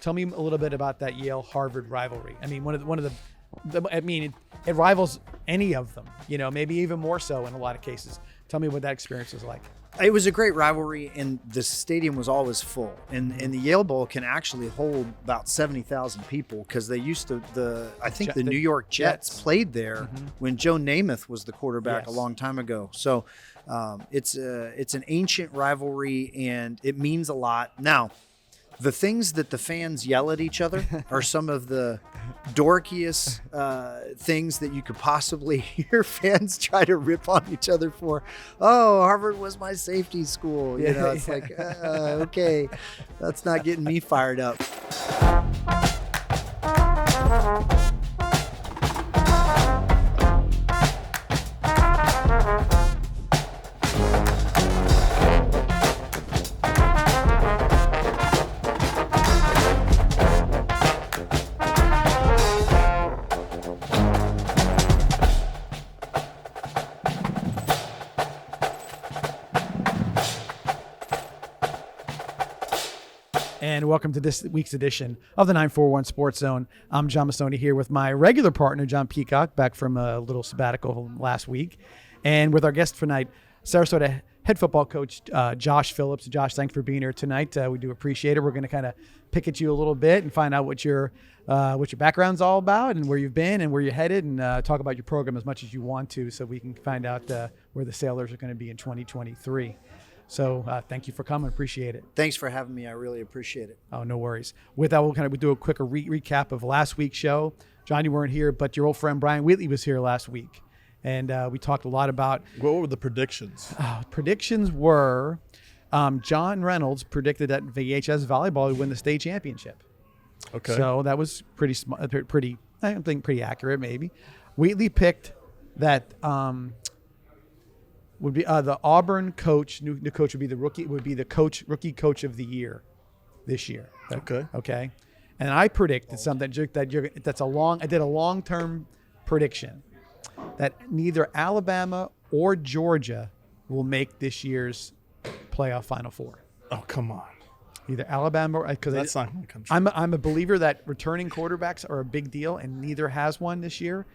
tell me a little bit about that Yale-Harvard rivalry. I mean, it rivals any of them, maybe even more so in a lot of cases. Tell me what that experience was like. It was a great rivalry, and the stadium was always full. And the Yale Bowl can actually hold about 70,000 people because they used to, I think the New York Jets played there when Joe Namath was the quarterback a long time ago. So it's an ancient rivalry, and it means a lot. Now, the things that the fans yell at each other are some of the dorkiest things that you could possibly hear fans try to rip on each other for. Oh, Harvard was my safety school. It's like, okay, that's not getting me fired up. And welcome to this week's edition of the 941 Sports Zone. I'm John Mastoni here with my regular partner, John Peacock, back from a little sabbatical last week. And with our guest tonight, Sarasota head football coach, Josh Phillips. Josh, thanks for being here tonight. We do appreciate it. We're going to kind of pick at you a little bit and find out what your background's all about and where you've been and where you're headed, and talk about your program as much as you want to, so we can find out where the Sailors are going to be in 2023. So thank you for coming. Appreciate it. Thanks for having me. I really appreciate it. Oh, no worries. With that, we'll do a quick recap of last week's show. John, you weren't here, but your old friend Brian Wheatley was here last week. And we talked a lot about... What were the predictions? Predictions were John Reynolds predicted that VHS volleyball would win the state championship. Okay. So that was pretty accurate, maybe. Wheatley picked that... would be the Auburn coach. The coach would be the rookie. Would be the rookie coach of the year this year. Okay. And I predicted something that's a long. I did a long-term prediction that neither Alabama or Georgia will make this year's playoff Final Four. Oh, come on. Either Alabama or because that's not going to come true. I'm a believer that returning quarterbacks are a big deal, and neither has one this year.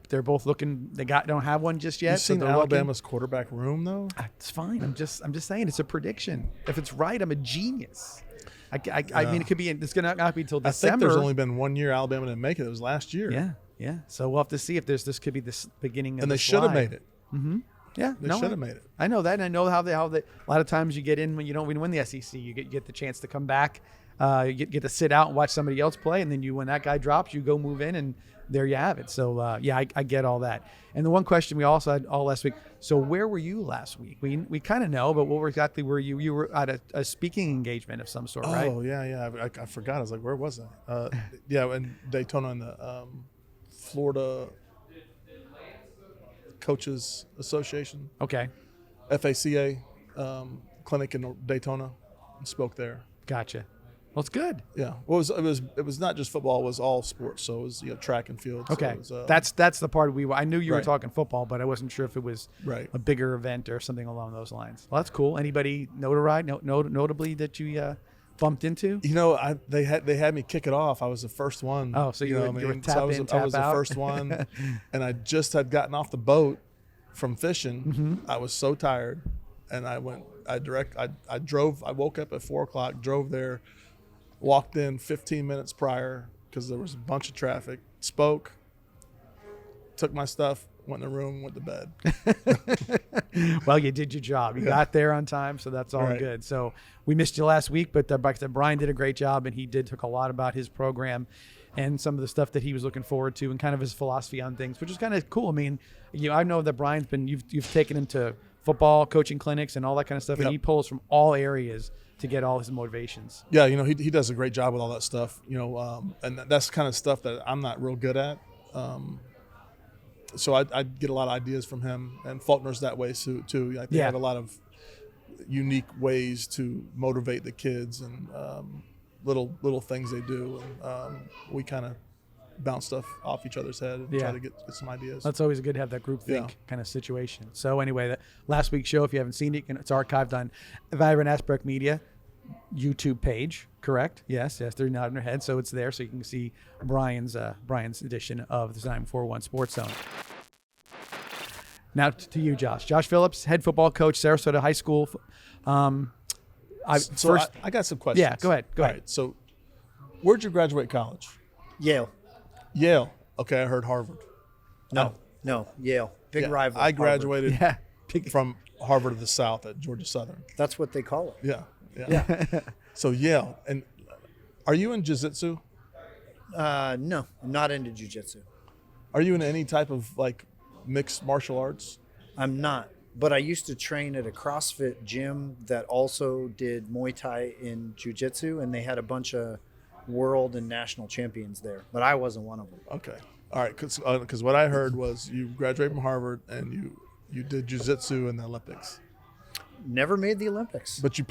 They're both looking. Don't have one just yet. You've seen Alabama's quarterback room, though. It's fine. I'm just saying it's a prediction. If it's right, I'm a genius. I mean, it could be. It's gonna not be until December. I think there's only been 1 year Alabama didn't make it. It was last year. Yeah. So we'll have to see if this could be the beginning of. And they should have made it. Mm-hmm. Yeah, they should have made it. I know that, and I know how they. A lot of times you get in when you don't win the SEC. You get the chance to come back. You get to sit out and watch somebody else play, and then when that guy drops, you go move in, and there you have it. So I get all that. And the one question we also had all last week. So where were you last week? We kind of know, but what exactly were you? You were at a speaking engagement of some sort, right? Oh yeah. I forgot. I was like, where was I? In Daytona in the Florida Coaches Association. Okay. FACA clinic in Daytona. Spoke there. Gotcha. Well, it's good. Yeah. Well, it was not just football. It was all sports. So it was track and field. Okay. So it that's was, the part I knew you were talking football, but I wasn't sure if it was a bigger event or something along those lines. Well, that's cool. Anybody notably that you bumped into? They had me kick it off. I was the first one. Oh, so you were tap I was out? The first one, and I just had gotten off the boat from fishing. Mm-hmm. I was so tired, and I went. I drove. I woke up at 4:00, drove there, walked in 15 minutes prior because there was a bunch of traffic. Spoke, took my stuff, went in the room, went to bed. Well, you did your job. You got there on time, so that's all good. So we missed you last week, but like I said, Brian did a great job, and he took a lot about his program and some of the stuff that he was looking forward to and kind of his philosophy on things, which is kind of cool. I mean, I know that Brian's you've taken him to football coaching clinics and all that kind of stuff, and he pulls from all areas to get all his motivations. Yeah, he does a great job with all that stuff, and that's kind of stuff that I'm not real good at. So I get a lot of ideas from him, and Faulkner's that way too. They have a lot of unique ways to motivate the kids and little things they do, and we kind of bounce stuff off each other's head and try to get some ideas. That's always good to have that group think kind of situation. So anyway, that last week's show, if you haven't seen it, it's archived on Vibrant Aspect Media. YouTube page, correct? Yes, they're nodding their head, so it's there, so you can see Brian's edition of the 941 Sports Zone. Now to you, Josh. Josh Phillips, head football coach, Sarasota High School. I got some questions. Yeah, go ahead. All right, so where'd you graduate college? Yale. Yale. Okay, I heard Harvard. No, Yale. Big rival. I graduated Big. from Harvard of the South at Georgia Southern. That's what they call it. Yeah. So Yale. And are you in jiu-jitsu? No, I'm not into jiu-jitsu. Are you in any type of like mixed martial arts? I'm not. But I used to train at a CrossFit gym that also did Muay Thai in jiu-jitsu, and they had a bunch of world and national champions there. But I wasn't one of them. Okay. All right. Because what I heard was you graduated from Harvard and you did jiu-jitsu in the Olympics. Never made the Olympics. But you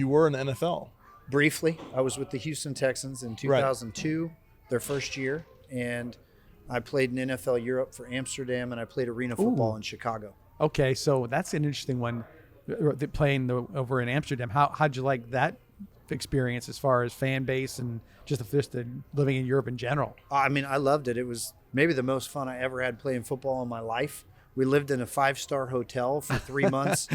were in the NFL. Briefly, I was with the Houston Texans in 2002, their first year, and I played in NFL Europe for Amsterdam, and I played arena football in Chicago. Okay, so that's an interesting one, playing over in Amsterdam. How'd you like that experience as far as fan base and just living in Europe in general? I mean, I loved it. It was maybe the most fun I ever had playing football in my life. We lived in a 5-star hotel for 3 months.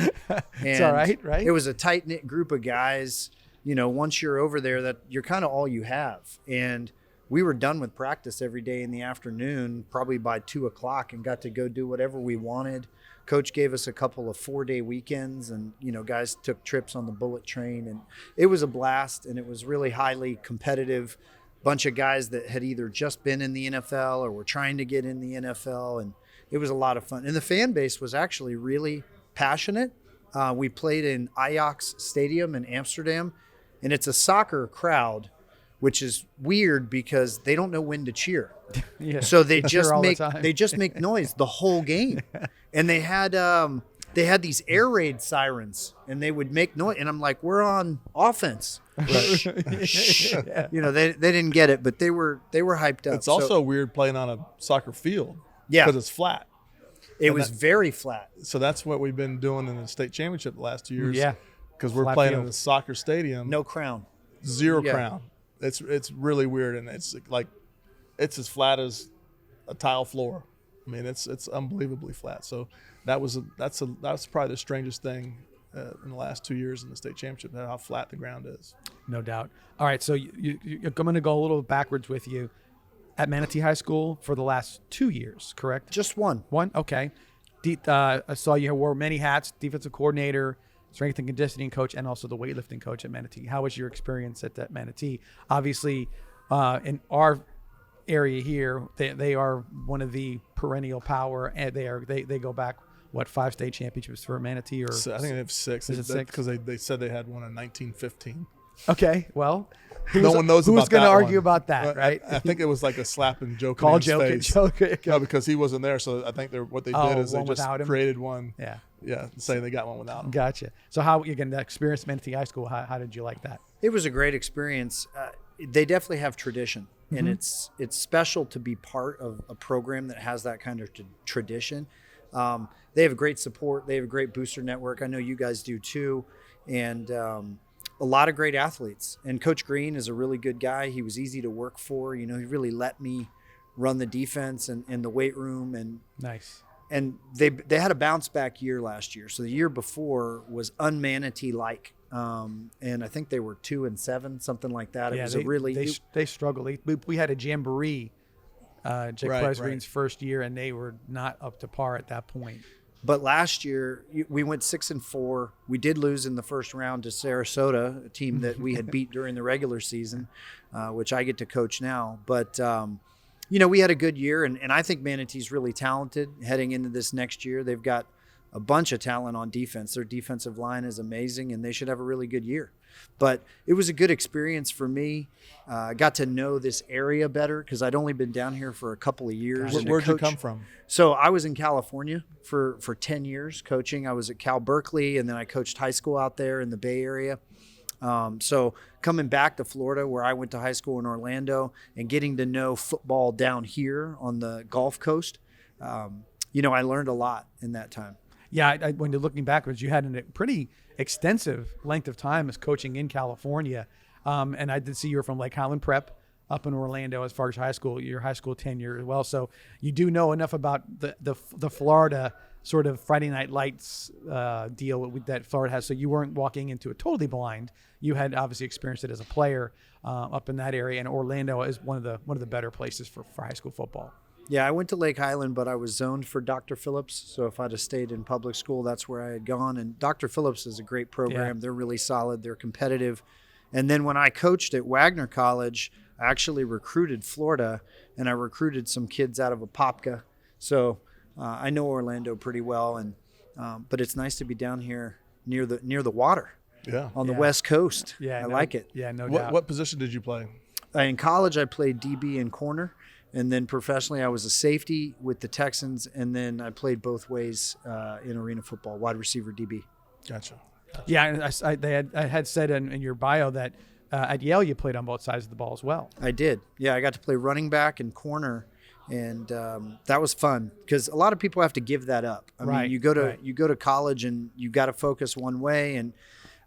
It's all right? It was a tight-knit group of guys. You know, once you're over there, that you're kind of all you have. And we were done with practice every day in the afternoon, probably by 2 o'clock, and got to go do whatever we wanted. Coach gave us a couple of 4-day weekends, and, you know, guys took trips on the bullet train. And it was a blast, and it was really highly competitive. Bunch of guys that had either just been in the NFL or were trying to get in the NFL, and it was a lot of fun. And the fan base was actually really passionate. We played in Ajax Stadium in Amsterdam, and it's a soccer crowd, which is weird because they don't know when to cheer. Yeah, so they just make noise the whole game. And they had these air raid sirens, and they would make noise. And I'm like, we're on offense. Yeah. You know, they didn't get it, but they were hyped up. It's also weird playing on a soccer field. Yeah. Because it's flat. It was very flat. So that's what we've been doing in the state championship the last 2 years. Yeah. Because we're Flat playing field. in a soccer stadium. No crown. Zero Yeah. crown. It's really weird, and it's like it's as flat as a tile floor. I mean, it's unbelievably flat. So that's probably the strangest thing in the last 2 years in the state championship, how flat the ground is. No doubt. All right, so I'm going to go a little backwards with you. At Manatee High School for the last 2 years, correct? Just one. One? Okay. I saw you wore many hats, defensive coordinator, strength and conditioning coach, and also the weightlifting coach at Manatee. How was your experience at that Manatee? Obviously, in our area here, they are one of the perennial power, and they go back, 5 state championships for Manatee? So I think they have 6. Is it 6? Because they said they had one in 1915. Okay, well, No one knows about that. Who's going to argue one. about that, right? I think it was like a slap and joke. Call in his face. joke. No, because he wasn't there. So I think what they did is they one just without him? created one. Yeah. Saying they got one without him. Gotcha. So how, again, that experience at Manatee High School, how did you like that? It was a great experience. They definitely have tradition, and it's special to be part of a program that has that kind of tradition. They have great support. They have a great booster network. I know you guys do too. And a lot of great athletes. And Coach Green is a really good guy. He was easy to work for. You know, he really let me run the defense and in the weight room. And Nice. And they had a bounce back year last year. So the year before was un-Manatee-like. And I think they were 2-7, something like that. It was they struggled. We had a jamboree, Jake Price Green's first year, and they were not up to par at that point. But last year we went 6-4. We did lose in the first round to Sarasota, a team that we had beat during the regular season, which I get to coach now. But you know, we had a good year, and I think Manatee's really talented heading into this next year. They've got a bunch of talent on defense. Their defensive line is amazing, and they should have a really good year. But it was a good experience for me. I got to know this area better because I'd only been down here for a couple of years. Where'd you come from? So I was in California for 10 years coaching. I was at Cal Berkeley, and then I coached high school out there in the Bay Area. So coming back to Florida, where I went to high school in Orlando, and getting to know football down here on the Gulf Coast, you know, I learned a lot in that time. Yeah, when you're looking backwards, you had a pretty extensive length of time as coaching in California. And I did see you were from Lake Highland Prep up in Orlando as far as high school, your high school tenure as well. So you do know enough about the Florida sort of Friday Night Lights deal that Florida has. So you weren't walking into it totally blind. You had obviously experienced it as a player up in that area. And Orlando is one of the better places for high school football. Yeah, I went to Lake Highland, but I was zoned for Dr. Phillips. So if I'd have stayed in public school, that's where I had gone. And Dr. Phillips is a great program. Yeah. They're really solid. They're competitive. And then when I coached at Wagner College, I actually recruited Florida, and I recruited some kids out of Apopka. So I know Orlando pretty well, and but it's nice to be down here near the water. Yeah. On the West Coast. Yeah, I like it. Yeah, no doubt. What position did you play? In college, I played DB and corner. And then professionally, I was a safety with the Texans, and then I played both ways in arena football, wide receiver, DB. Gotcha. Yeah, and I had said in your bio that at Yale you played on both sides of the ball as well. I did. Yeah, I got to play running back and corner, and that was fun because a lot of people have to give that up. I mean, you go to college and you got to focus one way, and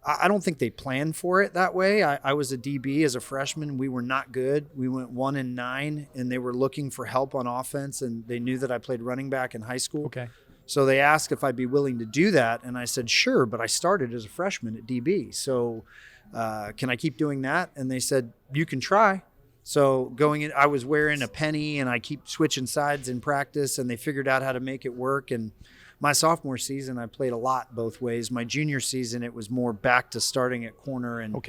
I don't think they planned for it that way. I was a DB as a freshman. We were not good. We went 1-9, and they were looking for help on offense, and they knew that I played running back in high school. Okay. So they asked if I'd be willing to do that, and I said, sure, but I started as a freshman at DB. So can I keep doing that? And they said, you can try. So going in, I was wearing a penny, and I keep switching sides in practice, and they figured out how to make it work. And my sophomore season, I played a lot both ways. My junior season, it was more back to starting at corner and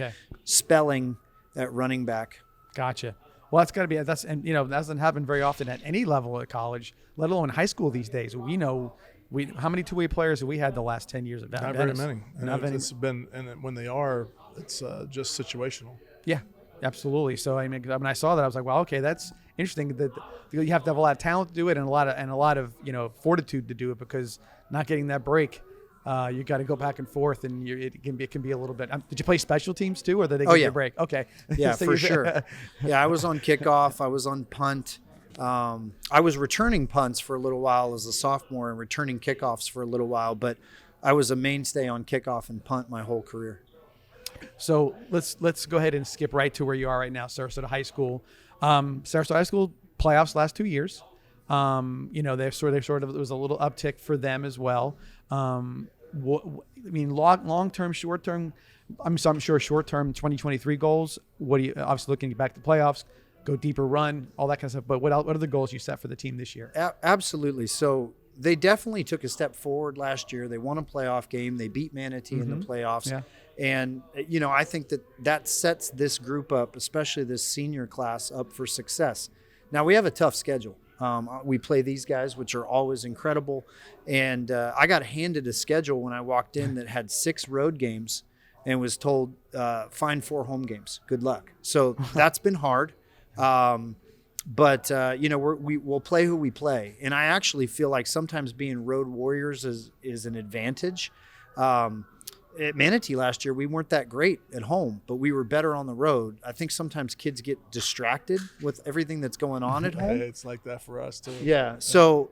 spelling at running back. Gotcha. Well, that's got to be that doesn't happen very often at any level at college, let alone high school these days. We know how many two-way players have we had the last 10 years of that? Not very many. And it's been, and when they are, it's just situational. Yeah, absolutely. So I mean, when I saw that, I was like, well, okay, that's interesting that you have to have a lot of talent to do it and a lot of fortitude to do it, because not getting that break, you got to go back and forth, and it can be a little bit. Did you play special teams too, or did they give you a break? Okay. Yeah, so for sure. Yeah, I was on kickoff. I was on punt. I was returning punts for a little while as a sophomore and returning kickoffs for a little while, but I was a mainstay on kickoff and punt my whole career. So let's go ahead and skip right to where you are right now, Sarasota High School. Sarasota High School playoffs last 2 years. They sort of there was a little uptick for them as well. Long term, short term. I'm sure short term 2023 goals. What do you obviously looking back to playoffs, go deeper run, all that kind of stuff. But what are the goals you set for the team this year? Absolutely. So they definitely took a step forward last year. They won a playoff game. They beat Manatee in the playoffs. Yeah. And, I think that sets this group up, especially this senior class, up for success. Now, we have a tough schedule. We play these guys, which are always incredible. And I got handed a schedule when I walked in that had 6 road games and was told, find 4 home games. Good luck. So that's been hard. But we'll play who we play. And I actually feel like sometimes being road warriors is an advantage. At Manatee last year, we weren't that great at home, but we were better on the road. I think sometimes kids get distracted with everything that's going on at home. It's like that for us too. Yeah. So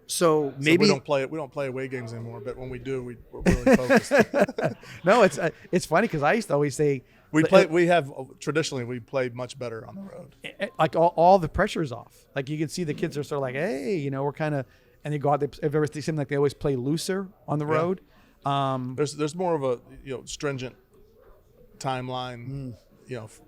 maybe we don't play away games anymore, but when we do, we're really focused. No, it's funny because I used to always say traditionally we played much better on the road. Like all the pressure's off. Like you can see the kids are sort of like, hey, we're kind of, and they go out. They seem like they always play looser on the road. There's more of a stringent timeline,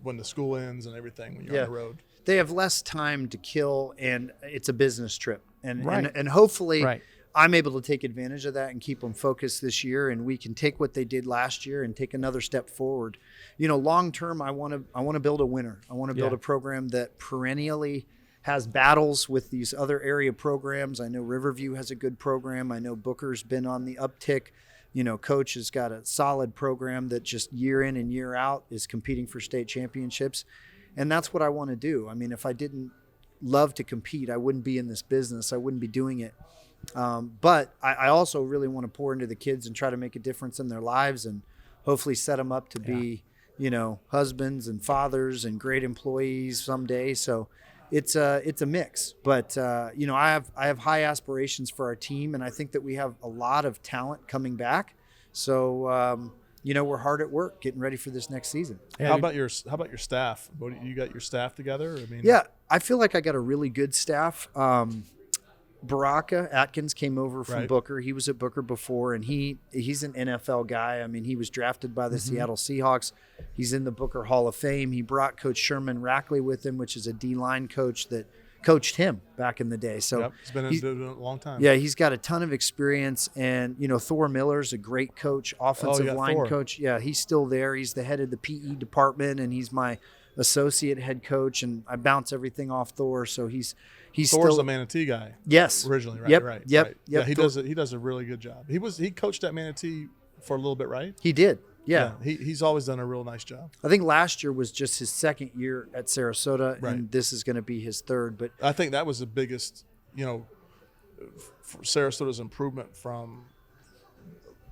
when the school ends and everything when you're on the road. They have less time to kill, and it's a business trip, and hopefully I'm able to take advantage of that and keep them focused this year, and we can take what they did last year and take another step forward. Long term, I want to build a winner. I want to build a program that perennially has battles with these other area programs. I know Riverview has a good program. I know Booker's been on the uptick. Coach has got a solid program that just year in and year out is competing for state championships. And that's what I want to do. I mean, if I didn't love to compete, I wouldn't be in this business. I wouldn't be doing it. But I also really want to pour into the kids and try to make a difference in their lives and hopefully set them up to be, husbands and fathers and great employees someday. So it's a mix. But you know, I have high aspirations for our team, and I think that we have a lot of talent coming back. So you know, we're hard at work getting ready for this next season. How about your staff? You got your staff together? I mean, yeah, I feel like I got a really good staff. Baraka Atkins came over from Booker. He was at Booker before, and he's an NFL guy. I mean, he was drafted by the Seattle Seahawks. He's in the Booker Hall of Fame. He brought Coach Sherman Rackley with him, which is a D-line coach that coached him back in the day. So he's been in a long time. Yeah, he's got a ton of experience. And, you know, Thor Miller's a great coach, offensive line coach. Yeah, he's still there. He's the head of the PE department, and he's my associate head coach, and I bounce everything off Thor. So he's Thor's still a Manatee guy. Yes. Originally, right? Yep. Right. Yep. Right. Yep. Yeah, he does a really good job. He coached at Manatee for a little bit, right? He did. Yeah. He's always done a real nice job. I think last year was just his second year at Sarasota, and this is going to be his third. But I think that was the biggest, you know, for Sarasota's improvement from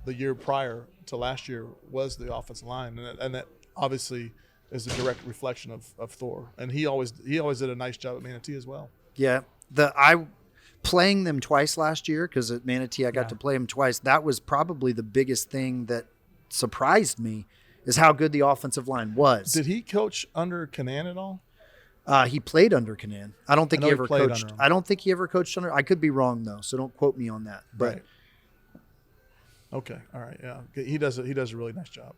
the year prior to last year was the offensive line, and that obviously is a direct reflection of Thor. And he always did a nice job at Manatee as well. Yeah, playing them twice last year, because at Manatee I got to play them twice. That was probably the biggest thing that surprised me, is how good the offensive line was. Did he coach under Canan at all? He played under Canan. I don't think he ever played coached. under him. I don't think he ever coached under. I could be wrong though, so don't quote me on that. But Right. Okay. All right. Yeah. He does a really nice job.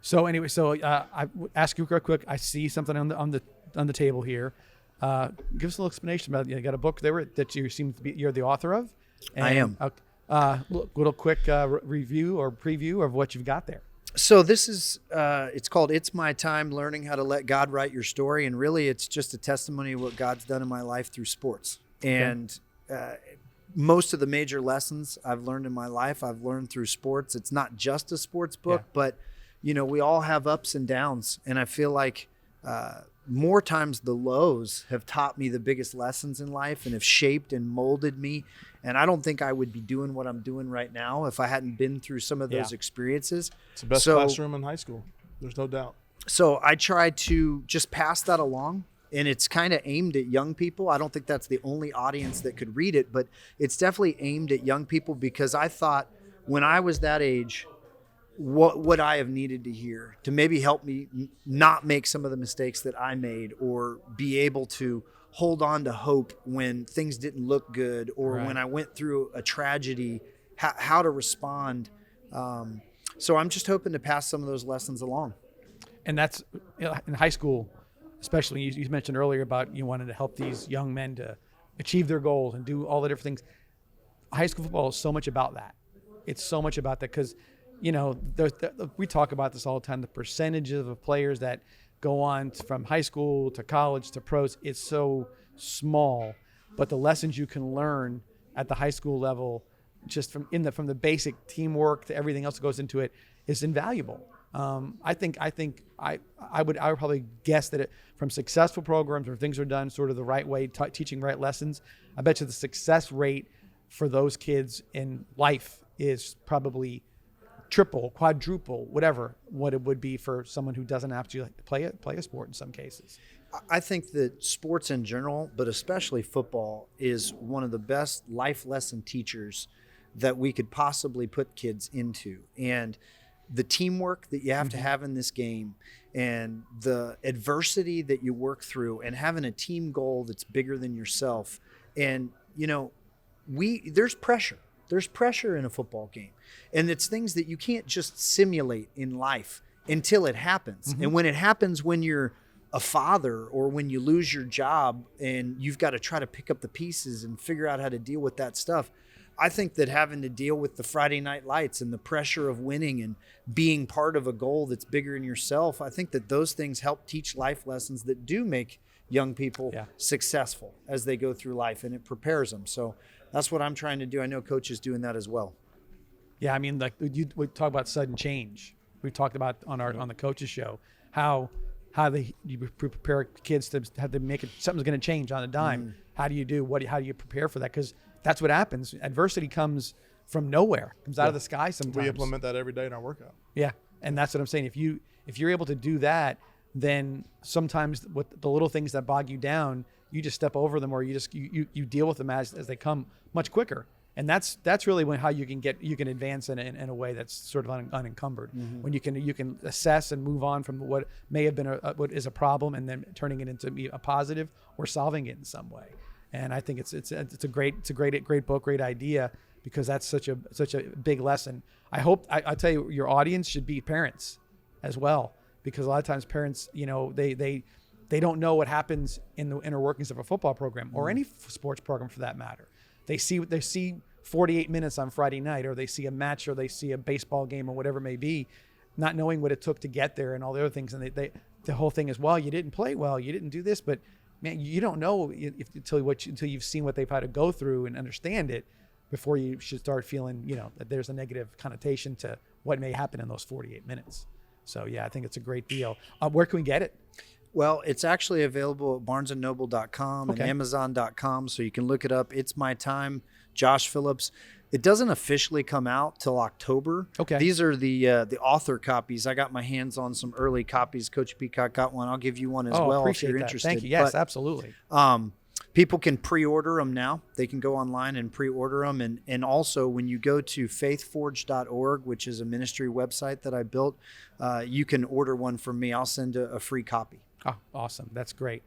So anyway, I ask you real quick. I see something on the table here. Give us a little explanation about it. You got a book there that you seem to be you're the author of. And, I am. Little quick review or preview of what you've got there. So this is it's called "It's My Time: Learning How to Let God Write Your Story," and really, it's just a testimony of what God's done in my life through sports. And most of the major lessons I've learned in my life, I've learned through sports. It's not just a sports book, but you know, we all have ups and downs, and I feel like more times the lows have taught me the biggest lessons in life and have shaped and molded me. And I don't think I would be doing what I'm doing right now if I hadn't been through some of those experiences. It's the best classroom in high school. There's no doubt. So I try to just pass that along, and it's kind of aimed at young people. I don't think that's the only audience that could read it, but it's definitely aimed at young people, because I thought when I was that age, what would I have needed to hear to maybe help me not make some of the mistakes that I made, or be able to hold on to hope when things didn't look good, or when I went through a tragedy, how to respond. So I'm just hoping to pass some of those lessons along. And that's in high school, especially. You mentioned earlier about you wanted to help these young men to achieve their goals and do all the different things. High school football is so much about that. It's so much about that, because you know, we talk about this all the time. The percentages of players that go on from high school to college to pros, it's so small. But the lessons you can learn at the high school level, just from the basic teamwork to everything else that goes into it, is invaluable. I would probably guess that from successful programs where things are done sort of the right way, teaching right lessons, I bet you the success rate for those kids in life is probably triple, quadruple, whatever, what it would be for someone who doesn't have to play a sport in some cases. I think that sports in general, but especially football, is one of the best life lesson teachers that we could possibly put kids into. And the teamwork that you have to have in this game, and the adversity that you work through, and having a team goal that's bigger than yourself. And, you know, there's pressure. There's pressure in a football game. And it's things that you can't just simulate in life until it happens. And when it happens, when you're a father, or when you lose your job and you've got to try to pick up the pieces and figure out how to deal with that stuff, I think that having to deal with the Friday night lights and the pressure of winning and being part of a goal that's bigger than yourself, I think that those things help teach life lessons that do make young people successful as they go through life, and it prepares them. So that's what I'm trying to do. I know Coach is doing that as well. Yeah, I mean, like we talk about sudden change. We talked about on the coaches show how you prepare kids to have to make it, something's going to change on a dime. How do you prepare for that? Because that's what happens. Adversity comes from nowhere. It comes out of the sky sometimes. We implement that every day in our workout. Yeah, and that's what I'm saying. If you're able to do that, then sometimes with the little things that bog you down, you just step over them, or you deal with them as they come much quicker. And that's really how you can advance in a way that's sort of unencumbered. When you can assess and move on from what may have been what is a problem, and then turning it into a positive or solving it in some way. And I think it's a great book, great idea, because that's such a big lesson. I tell you, your audience should be parents as well, because a lot of times parents, they don't know what happens in the inner workings of a football program, or any sports program for that matter. They see 48 minutes on Friday night, or they see a match, or they see a baseball game, or whatever it may be, not knowing what it took to get there and all the other things. And the whole thing is, well, you didn't play well, you didn't do this, but man, you don't know until you've seen what they've had to go through and understand it before you should start feeling, that there's a negative connotation to what may happen in those 48 minutes. So yeah, I think it's a great deal. Where can we get it? Well, it's actually available at barnesandnoble.com and amazon.com, so you can look it up. It's My Time, Josh Phillips. It doesn't officially come out till October. Okay. These are the author copies. I got my hands on some early copies. Coach Peacock got one. I'll give you one as well if you're interested. Thank you. Yes, absolutely. People can pre-order them now. They can go online and pre-order them. And also, when you go to faithforge.org, which is a ministry website that I built, you can order one from me. I'll send a free copy. Oh, awesome. That's great.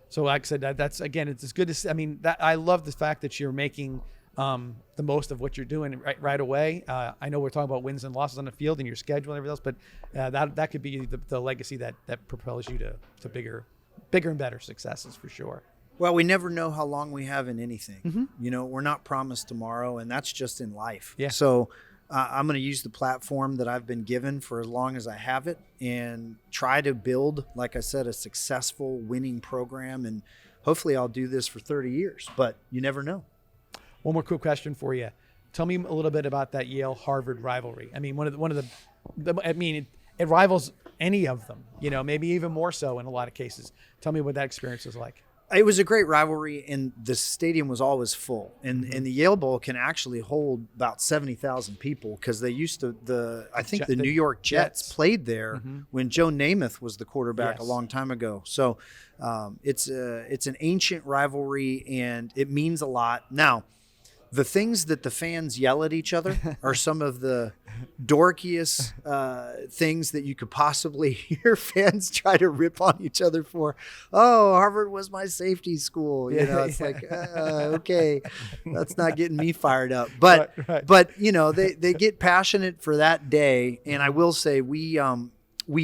So like I said, that's again, it's good to see. I mean, I love the fact that you're making the most of what you're doing right away. I know we're talking about wins and losses on the field and your schedule and everything else, but that could be the legacy that propels you to bigger and better successes for sure. Well, we never know how long we have in anything. We're not promised tomorrow, and that's just in life. Yeah. So I'm going to use the platform that I've been given for as long as I have it, and try to build, like I said, a successful winning program. And hopefully I'll do this for 30 years, but you never know. One more quick question for you. Tell me a little bit about that Yale-Harvard rivalry. I mean, it rivals any of them, maybe even more so in a lot of cases. Tell me what that experience was like. It was a great rivalry, and the stadium was always full. And the Yale Bowl can actually hold about 70,000 people, because they used to the New York Jets played there when Joe Namath was the quarterback a long time ago. So it's an ancient rivalry, and it means a lot. Now, the things that the fans yell at each other are some of the dorkiest things that you could possibly hear fans try to rip on each other for. Oh, Harvard was my safety school. It's like, okay, that's not getting me fired up. But but they get passionate for that day. And I will say we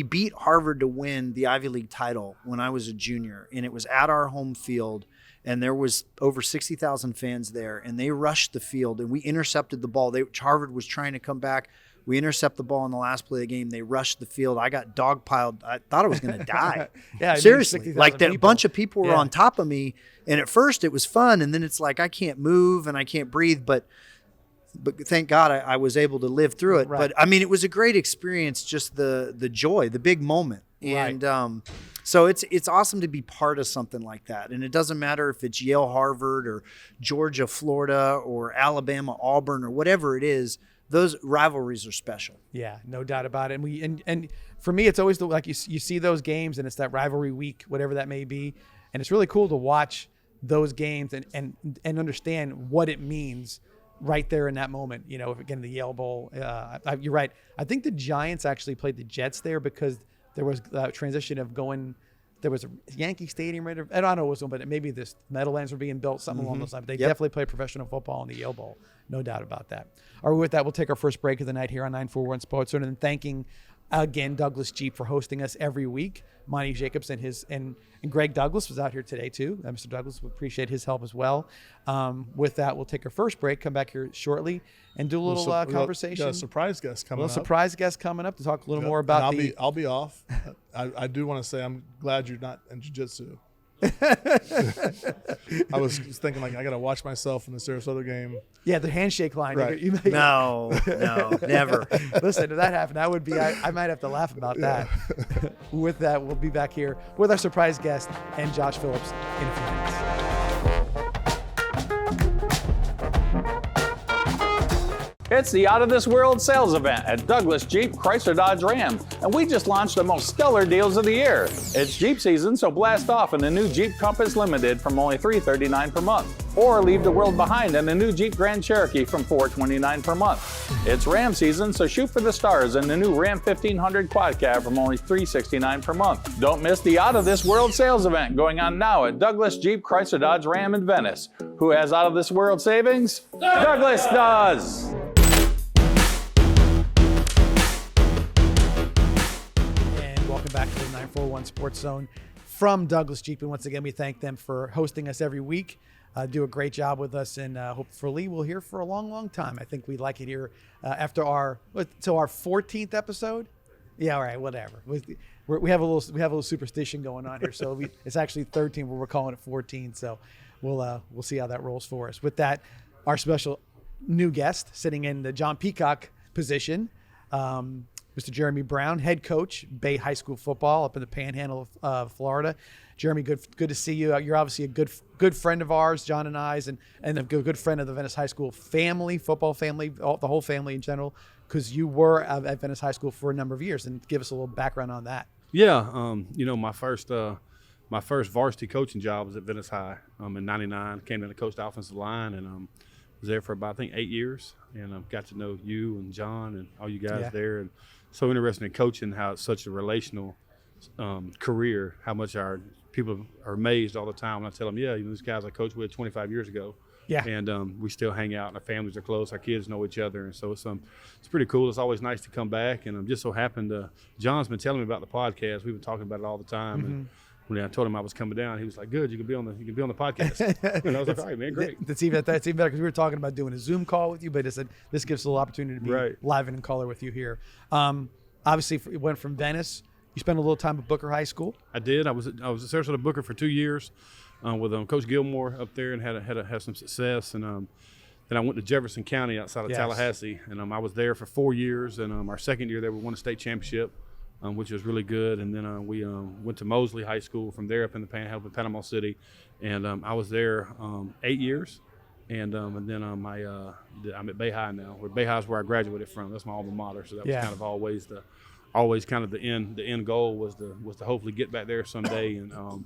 beat Harvard to win the Ivy League title when I was a junior, and it was at our home field. And there was over 60,000 fans there, and they rushed the field, and we intercepted the ball. Harvard was trying to come back. We intercept the ball in the last play of the game. They rushed the field. I got dogpiled. I thought I was going to die. Seriously. Like that, a bunch of people were on top of me, and at first it was fun, and then it's like I can't move and I can't breathe, but thank God I was able to live through it. Right. But I mean, it was a great experience, just the joy, the big moment. And so it's awesome to be part of something like that. And it doesn't matter if it's Yale, Harvard, or Georgia, Florida, or Alabama, Auburn, or whatever it is. Those rivalries are special. Yeah, no doubt about it. And for me, it's always like you see those games, and it's that rivalry week, whatever that may be. And it's really cool to watch those games and understand what it means right there in that moment. Again, the Yale Bowl, you're right. I think the Giants actually played the Jets there because there was a transition of going. There was a Yankee Stadium right. I don't know what was going, but maybe this Meadowlands were being built, something along those lines. They definitely played professional football in the Yale Bowl, no doubt about that. All right, with that, we'll take our first break of the night here on 941 Sports Zone, and then thanking again Douglas Jeep for hosting us every week. Monty Jacobs and Greg Douglas was out here today too. Mr. Douglas, we appreciate his help as well. With that, we'll take our first break, come back here shortly, and do a little conversation. Got a surprise guest coming up. Surprise guest coming up to talk a little more about I'll be off. I do want to say I'm glad you're not in jiu-jitsu. I was thinking I got to watch myself in the Sarasota game. Yeah, the handshake line. Right. No, never. Listen, if that happened, I might have to laugh about that. With that, we'll be back here with our surprise guest and Josh Phillips in a few minutes. It's the Out of This World sales event at Douglas Jeep Chrysler Dodge Ram, and we just launched the most stellar deals of the year. It's Jeep season, so blast off in the new Jeep Compass Limited from only $339 per month, or leave the world behind in the new Jeep Grand Cherokee from $429 per month. It's Ram season, so shoot for the stars in the new Ram 1500 Quad Cab from only $369 per month. Don't miss the Out of This World sales event going on now at Douglas Jeep Chrysler Dodge Ram in Venice. Who has Out of This World savings? Douglas does! Welcome back to the 941 Sports Zone from Douglas Jeep. And once again, we thank them for hosting us every week. Do a great job with us, and hopefully we'll hear for a long, long time. I think we'd like it here after our 14th episode. Yeah, all right, whatever. We have a little superstition going on here, so it's actually 13, but we're calling it 14. So we'll see how that rolls for us. With that, our special new guest sitting in the John Peacock position. Mr. Jeremy Brown, head coach, Bay High School football up in the Panhandle of Florida. Jeremy, good to see you. You're obviously a good friend of ours, John and I's, and a good friend of the Venice High School family, football family, the whole family in general, because you were at Venice High School for a number of years. And give us a little background on that. Yeah, my first varsity coaching job was at Venice High in '99. Came down to coach the offensive line, and was there for about, I think, 8 years, and got to know you and John and all you guys there. And so interested in coaching, how it's such a relational career, how much our people are amazed all the time when I tell them, these guys I coached with 25 years ago. Yeah. And we still hang out, and our families are close, our kids know each other, and so it's pretty cool. It's always nice to come back, and I'm just so happened John's been telling me about the podcast. We've been talking about it all the time, and when I told him I was coming down, he was like, "Good, you can be on the podcast." And I was like, "All right, man, great." That's even better because we were talking about doing a Zoom call with you, but this gives us a little opportunity to be live and in color with you here. Obviously, it went from Venice. You spent a little time at Booker High School. I did. I was at Sarasota Booker for 2 years with Coach Gilmore up there, and had some success. And then I went to Jefferson County outside of Tallahassee, and I was there for 4 years. And our second year there, we won a state championship. Which was really good. And then we went to Mosley High School from there up in the Panhandle in Panama City. And I was there 8 years. And then I'm at Bay High now. Bay High is where I graduated from. That's my alma mater. So that was kind of always kind of the end goal was to hopefully get back there someday. And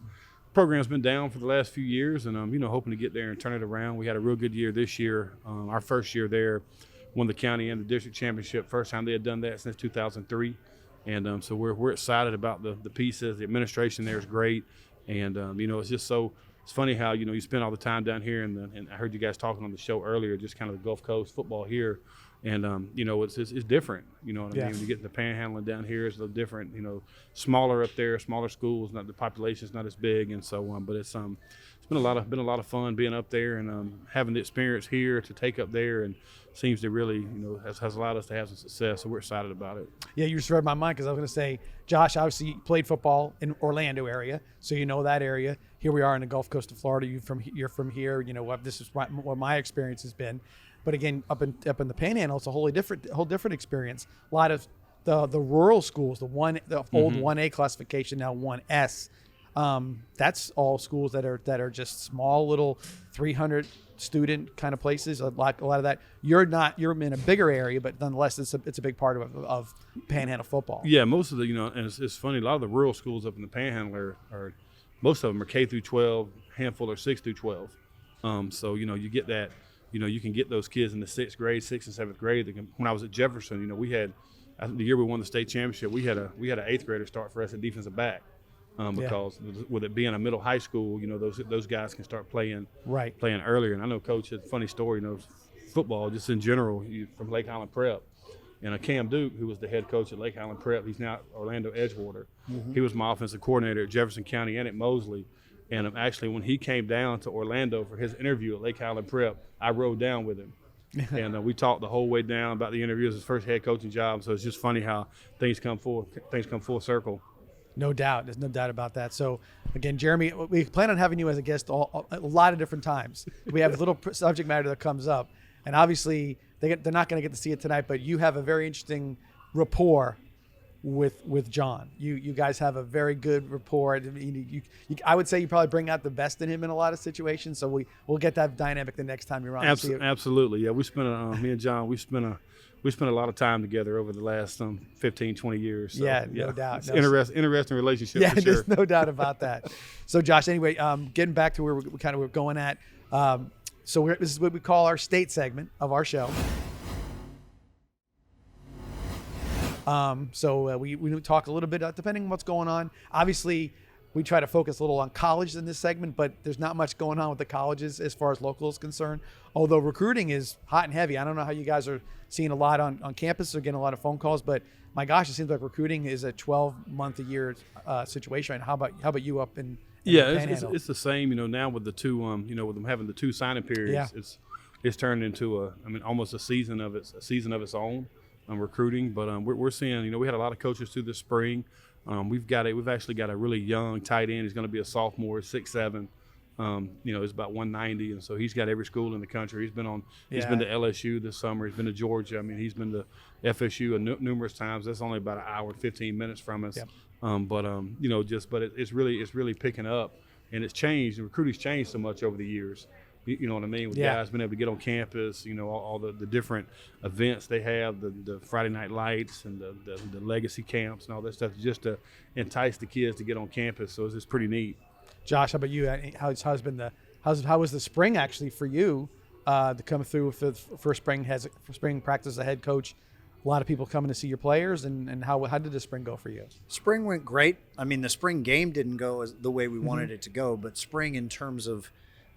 program's been down for the last few years, and hoping to get there and turn it around. We had a real good year this year. Our first year there, won the county and the district championship. First time they had done that since 2003. And so we're excited about the pieces. The administration there is great, and it's just it's funny how you spend all the time down here, and I heard you guys talking on the show earlier, just kind of the Gulf Coast football here, and it's different. You know what I mean? When you get the panhandling down here, it's a little different. Smaller up there, smaller schools, not the population's not as big, and so on. But it's been a lot of fun being up there and having the experience here to take up there, and seems to really has allowed us to have some success. So we're excited about it. Yeah, you just read my mind because I was going to say, Josh, obviously you played football in Orlando area, so you know that area. Here we are in the Gulf Coast of Florida. You're from here. This is what my experience has been. But again, up in the Panhandle, it's a whole different experience. A lot of the rural schools, the old 1A classification, now 1S. That's all schools that are just small little 300 student kind of places. A lot of that. You're in a bigger area, but nonetheless it's a big part of Panhandle football. Yeah, most of the and it's funny. A lot of the rural schools up in the Panhandle are most of them are K through 12. Handful are 6 through 12. So you get that. You can get those kids in the 6th and 7th grade. When I was at Jefferson, we had, I think the year we won the state championship, we had an 8th grader start for us at defensive back. Because with it being a middle high school, those guys can start playing earlier. And I know Coach had a funny story, football just in general from Lake Highland Prep. And Cam Duke, who was the head coach at Lake Highland Prep, he's now at Orlando Edgewater. He was my offensive coordinator at Jefferson County and at Mosley. And actually, when he came down to Orlando for his interview at Lake Highland Prep, I rode down with him. And we talked the whole way down about the interview. It was his first head coaching job. So it's just funny how things come full circle. No doubt. There's no doubt about that. So, again, Jeremy, we plan on having you as a guest a lot of different times. We have a little subject matter that comes up. And obviously, they're not going to get to see it tonight, but you have a very interesting rapport with John. You guys have a very good rapport. I mean, I would say you probably bring out the best in him in a lot of situations. So we'll get that dynamic the next time you're on. Absolutely, yeah. We spent me and John. We spent a lot of time together over the last 15, 20 years. So, no doubt. It's interesting relationship. Yeah, for sure. There's no doubt about that. So Josh, anyway, getting back to where we're going at. This is what we call our state segment of our show. We talk a little bit, depending on what's going on. Obviously, we try to focus a little on college in this segment, but there's not much going on with the colleges as far as local is concerned. Although recruiting is hot and heavy. I don't know how you guys are seeing a lot on campus or getting a lot of phone calls, but my gosh, it seems like recruiting is a 12-month-a-year situation. How about you up in it's the same. Now with the two, with them having the 2 signing periods, it's turned into almost a season of its own. Recruiting, but we're seeing, we had a lot of coaches through the spring. We've actually got a really young tight end. He's going to be a sophomore, 6'7". He's about 190, and so he's got every school in the country. He's been to LSU this summer. He's been to Georgia. I mean, he's been to FSU numerous times. That's only about an hour and 15 minutes from us. Yep. It's really picking up, and it's changed. The recruiting's changed so much over the years. You know what I mean? With guys being able to get on campus, all the different events they have, the Friday night lights and the legacy camps and all that stuff, just to entice the kids to get on campus. So it's pretty neat. Josh, how about you? How was the spring actually for you to come through for spring practice as a head coach? A lot of people coming to see your players, and how did the spring go for you? Spring went great. I mean, the spring game didn't go the way we wanted it to go, but spring in terms of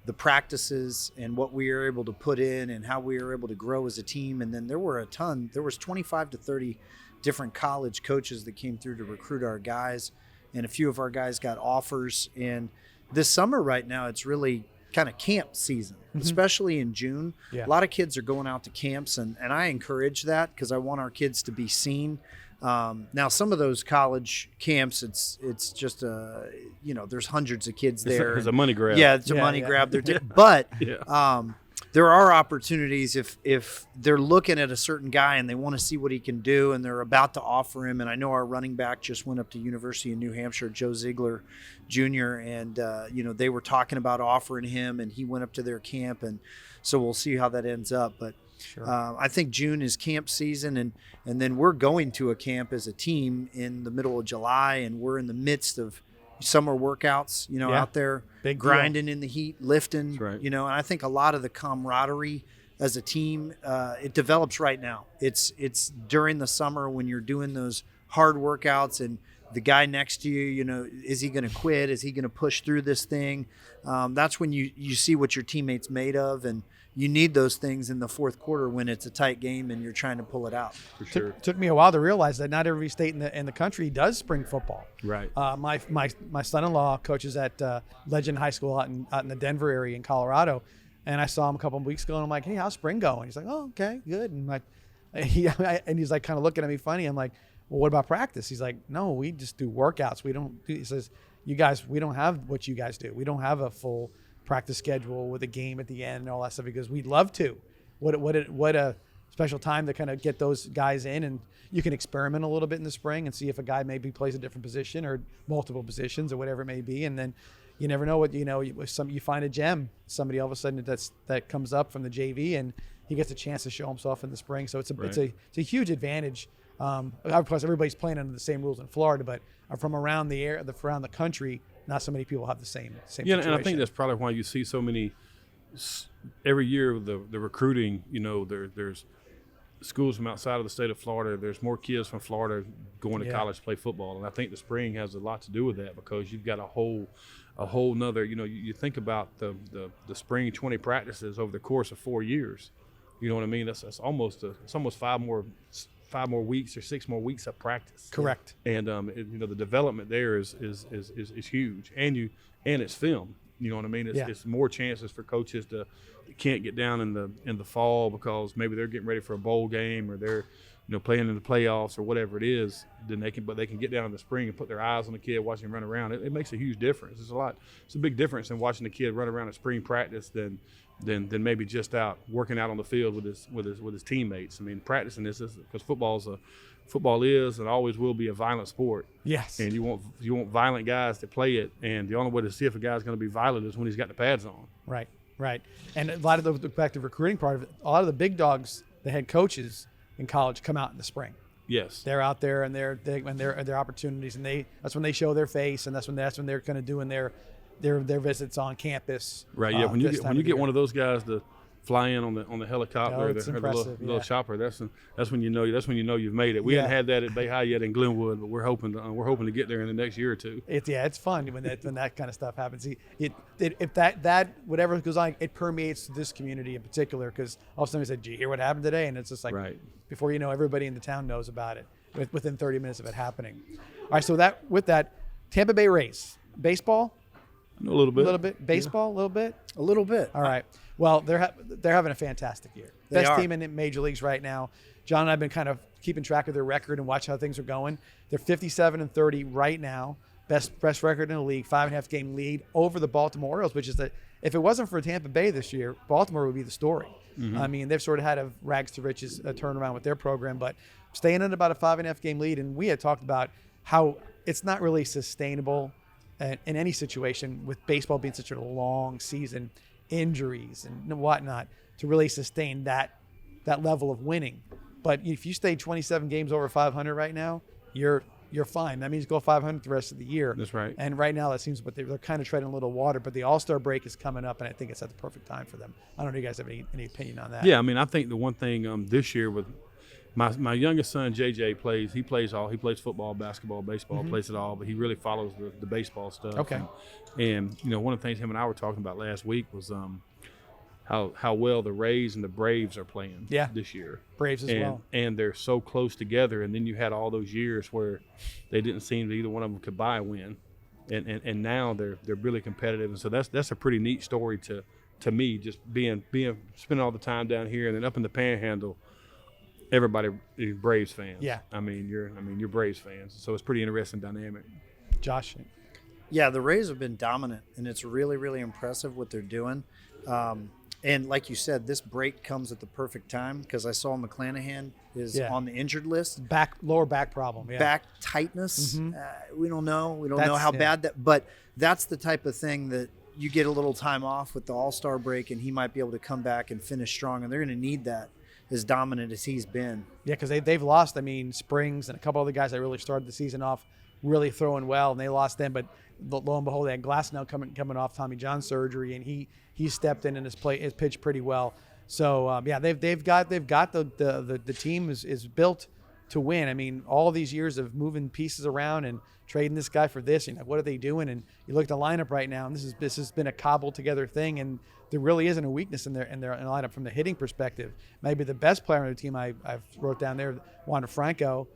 the practices and what we were able to put in and how we were able to grow as a team. And then there was 25 to 30 different college coaches that came through to recruit our guys. And a few of our guys got offers. And this summer right now, it's really kind of camp season, especially in June. Yeah. A lot of kids are going out to camps, and I encourage that because I want our kids to be seen. Now, some of those college camps, it's just there's hundreds of kids there. It's a money grab. Yeah, it's a money grab. But there are opportunities if they're looking at a certain guy and they want to see what he can do, and they're about to offer him. And I know our running back just went up to University of New Hampshire, Joe Ziegler Jr., and they were talking about offering him, and he went up to their camp, and so we'll see how that ends up. But sure. I think June is camp season, and then we're going to a camp as a team in the middle of July, and we're in the midst of summer workouts, out there big grinding in the heat, lifting, right. And I think a lot of the camaraderie as a team, it develops right now. It's during the summer when you're doing those hard workouts, and the guy next to you, is he going to quit? Is he going to push through this thing? That's when you see what your teammate's made of, and you need those things in the fourth quarter when it's a tight game and you're trying to pull it out. For sure. Took me a while to realize that not every state in the country does spring football. Right. My son-in-law coaches at Legend High School out in the Denver area in Colorado, and I saw him a couple of weeks ago, and I'm like, hey, how's spring going? He's like, oh, okay, good. And he's like kind of looking at me funny. I'm like, well, what about practice? He's like, no, we just do workouts. We don't do. He says, you guys, we don't have what you guys do. We don't have a full practice schedule with a game at the end and all that stuff, because we'd love to. What a special time to kind of get those guys in, and you can experiment a little bit in the spring and see if a guy maybe plays a different position or multiple positions or whatever it may be, and then you never know what you find a gem, somebody all of a sudden that comes up from the JV and he gets a chance to show himself in the spring. So it's a huge advantage. Of course, everybody's playing under the same rules in Florida, but from around the country, not so many people have the same situation. And I think that's probably why you see so many every year. The recruiting, there's schools from outside of the state of Florida. There's more kids from Florida going to college to play football, and I think the spring has a lot to do with that, because you've got a whole nother. You think about the spring 20 practices over the course of 4 years. You know what I mean? That's almost 5 more weeks or 6 more weeks of practice. Correct. And the development there is huge, and it's film. You know what I mean? It's more chances for coaches that can't get down in the fall because maybe they're getting ready for a bowl game, or they're playing in the playoffs or whatever it is. Then they can get down in the spring and put their eyes on the kid, watching him run around. It makes a huge difference. It's a big difference in watching the kid run around at spring practice than maybe just out working out on the field with his teammates. I mean, practicing this is because football's football is and always will be a violent sport. Yes. And you want violent guys to play it, and the only way to see if a guy's going to be violent is when he's got the pads on. Right. And a lot of the back to recruiting part of it, a lot of the big dogs, the head coaches in college, come out in the spring. Yes. They're out there and their opportunities, and that's when they show their face, and that's when they're kind of doing their visits on campus. Right. Yeah. When you get one of those guys to fly in on the helicopter or the little chopper, that's when you know you've made it. We haven't had that at Bay High yet in Glenwood, but we're hoping to get there in the next year or two. It's fun when that kind of stuff happens. If that whatever goes on, it permeates this community in particular, because all of a sudden we said, "Did you hear what happened today?" And it's just like, before you know, everybody in the town knows about it within 30 minutes of it happening. All right, so with that, Tampa Bay Rays baseball. A little bit. Baseball, a little bit. A little bit. All right. Well, they're having a fantastic year. Best team in major leagues right now. John and I have been kind of keeping track of their record and watch how things are going. They're 57-30 right now. Best record in the league, 5.5 game lead over the Baltimore Orioles, which is that if it wasn't for Tampa Bay this year, Baltimore would be the story. Mm-hmm. I mean, they've sort of had a rags to riches turnaround with their program, but staying in about a 5.5 game lead. And we had talked about how it's not really sustainable in any situation with baseball being such a long season, injuries and whatnot, to really sustain that level of winning. But if you stay 27 games over 500 right now, you're fine. That means go 500 the rest of the year. That's right. And right now that seems what they're kind of treading a little water, but the All-Star break is coming up, and I think it's at the perfect time for them. I don't know if you guys have any opinion on that. Yeah, I mean, I think the one thing this year with my youngest son JJ plays football, basketball, baseball, plays it all, but he really follows the baseball stuff. Okay. And one of the things him and I were talking about last week was how well the Rays and the Braves are playing this year. Braves as well. And they're so close together, and then you had all those years where they didn't seem that either one of them could buy a win. And now they're really competitive, and so that's a pretty neat story to me, just spending all the time down here and then up in the Panhandle. Everybody is Braves fans. Yeah. I mean, you're Braves fans. So it's pretty interesting dynamic. Josh. Yeah, the Rays have been dominant, and it's really, really impressive what they're doing. And like you said, this break comes at the perfect time, because I saw McClanahan is on the injured list. Lower back problem. Yeah. Back tightness. We don't know. We don't know how bad that. But that's the type of thing that you get a little time off with the All-Star break, and he might be able to come back and finish strong. And they're going to need that, as dominant as he's been. Yeah, because they've lost, Springs and a couple other guys that really started the season off really throwing well, and they lost them. But lo and behold, they had Glasnow coming off Tommy John surgery, and he stepped in and has pitched pretty well. So they've got the team is built to win. I mean, all these years of moving pieces around and trading this guy for this, what are they doing? And you look at the lineup right now, and this has been a cobbled together thing, and there really isn't a weakness in their lineup from the hitting perspective. Maybe the best player on the team I've wrote down there, Wander Franco,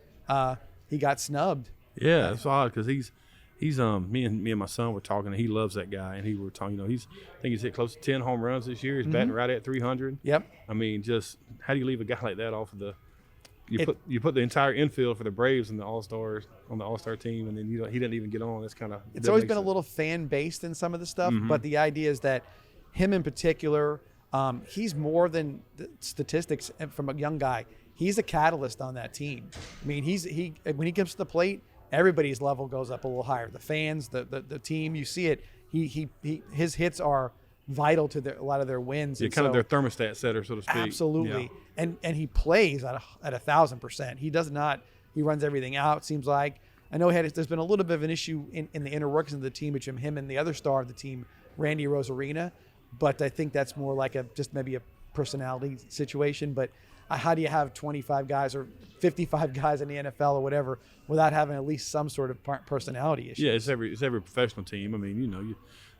he got snubbed. Yeah, it's odd because he's me and my son were talking, and he loves that guy, and he were talking. I think he's hit close to 10 home runs this year. He's batting right at 300. Yep. I mean, just how do you leave a guy like that off of the? You put the entire infield for the Braves and the All-Stars on the All-Star team, and then he didn't even get on. That's kind of. It's always been a little fan-based in some of the stuff, but the idea is that him in particular, he's more than the statistics from a young guy. He's a catalyst on that team. I mean, when he comes to the plate, everybody's level goes up a little higher. The fans, the team, you see it. His hits are vital to a lot of their wins. Yeah, kind of their thermostat setter, so to speak. Absolutely. Yeah. And he plays at 1,000%. He does not. He runs everything out. Seems like. I know there's been a little bit of an issue in the inner workings of the team between him and the other star of the team, Randy Rosarina, but I think that's more like just maybe a personality situation. But how do you have 25 guys or 55 guys in the NFL or whatever without having at least some sort of personality issue? Yeah, it's every professional team. I mean,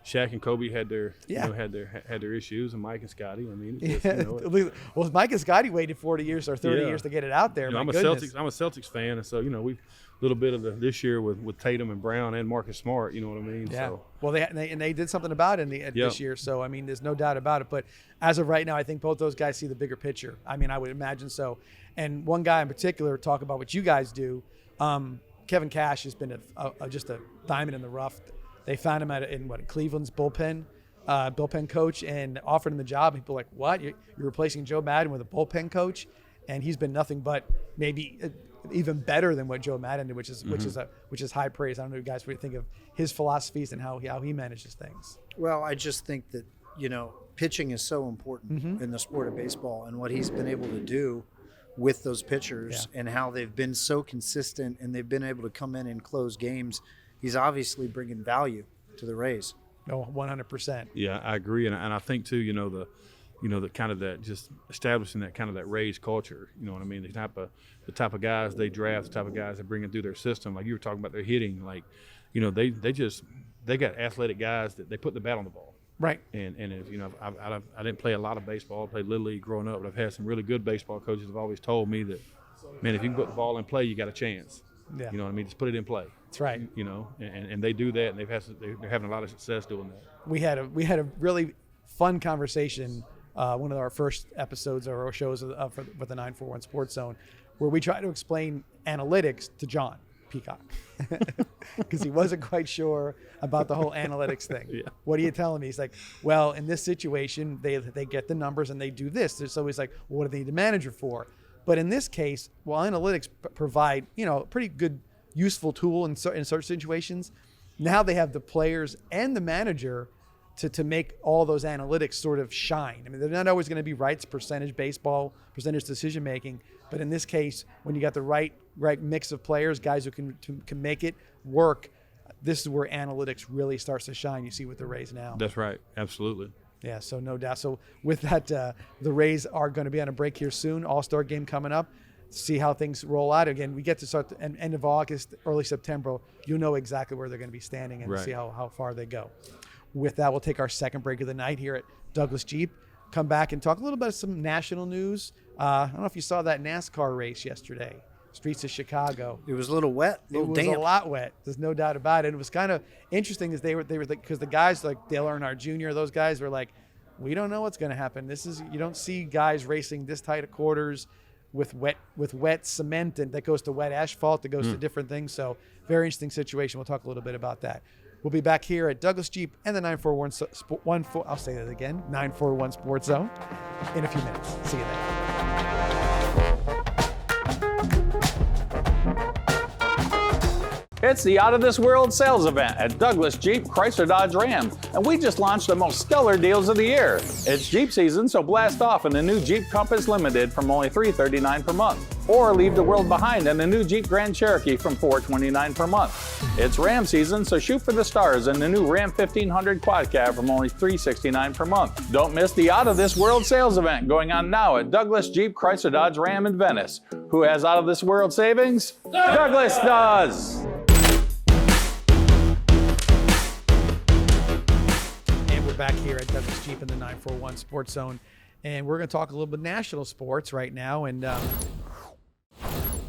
Shaq and Kobe had their had their issues, and Mike and Scotty. I mean, it's just, well, Mike and Scotty waited 40 years or 30 years to get it out there. I'm a Celtics fan, and so we a little bit of this year with Tatum and Brown and Marcus Smart. You know what I mean? Yeah. So. Well, they did something about it this year. So I mean, there's no doubt about it. But as of right now, I think both those guys see the bigger picture. I mean, I would imagine so. And one guy in particular, talk about what you guys do. Kevin Cash has been just a diamond in the rough. They found him in Cleveland's bullpen coach, and offered him the job. People were like, what? You're replacing Joe Madden with a bullpen coach? And he's been nothing but maybe even better than what Joe Madden did, which is high praise. I don't know, you guys, what you think of his philosophies and how he manages things. Well, I just think that pitching is so important in the sport of baseball, and what he's been able to do with those pitchers and how they've been so consistent and they've been able to come in and close games. He's obviously bringing value to the Rays. Oh, 100%. Yeah, I agree, and I think too. The kind of that, just establishing that kind of that Rays culture. You know what I mean? The type of guys they draft, the type of guys they bring in through their system. Like you were talking about their hitting. Like, they got athletic guys that they put the bat on the ball. Right. And if, I didn't play a lot of baseball. I played Little League growing up, but I've had some really good baseball coaches who have always told me that, man, if you can put the ball in play, you got a chance. Yeah. You know what I mean? Just put it in play. That's right. And they do that, and they're having a lot of success doing that. We had a really fun conversation, one of our first episodes of our shows with the 941 Sports Zone, where we try to explain analytics to John Peacock because he wasn't quite sure about the whole analytics thing. Yeah. What are you telling me? He's like, well, in this situation, they get the numbers and they do this. So he's like, well, what do they need a manager for? But in this case, while analytics provide, a pretty good, useful tool in certain situations, now they have the players and the manager to make all those analytics sort of shine. I mean, they're not always going to be right. It's percentage baseball, percentage decision making. But in this case, when you got the right mix of players, guys who can make it work, this is where analytics really starts to shine. You see with the Rays now. That's right. Absolutely. Yeah, so no doubt. So with that, the Rays are going to be on a break here soon. All-Star game coming up. See how things roll out. Again, we get to start the end of August, early September. You'll know exactly where they're going to be standing and see how far they go. With that, we'll take our second break of the night here at Douglas Jeep. Come back and talk a little bit of some national news. I don't know if you saw that NASCAR race yesterday, streets of Chicago. It was a little wet, a little damp. It was a lot wet. There's no doubt about it. It was kind of interesting as they were because the guys like Dale Earnhardt Jr., those guys were like, we don't know what's going to happen. You don't see guys racing this tight of quarters with wet cement, and that goes to wet asphalt, that goes to different things. So very interesting situation. We'll talk a little bit about that. We'll be back here at Douglas Jeep and the 941 I'll say that again, 941 Sports Zone in a few minutes. See you there. It's the Out of This World sales event at Douglas Jeep Chrysler Dodge Ram, and we just launched the most stellar deals of the year. It's Jeep season, so blast off in the new Jeep Compass Limited from only $339 per month, or leave the world behind in the new Jeep Grand Cherokee from $429 per month. It's Ram season, so shoot for the stars in the new Ram 1500 Quad Cab from only $369 per month. Don't miss the Out of This World sales event going on now at Douglas Jeep Chrysler Dodge Ram in Venice. Who has Out of This World savings? Douglas does! Back here at Douglas Jeep in the 941 Sports Zone, and we're going to talk a little bit national sports right now. And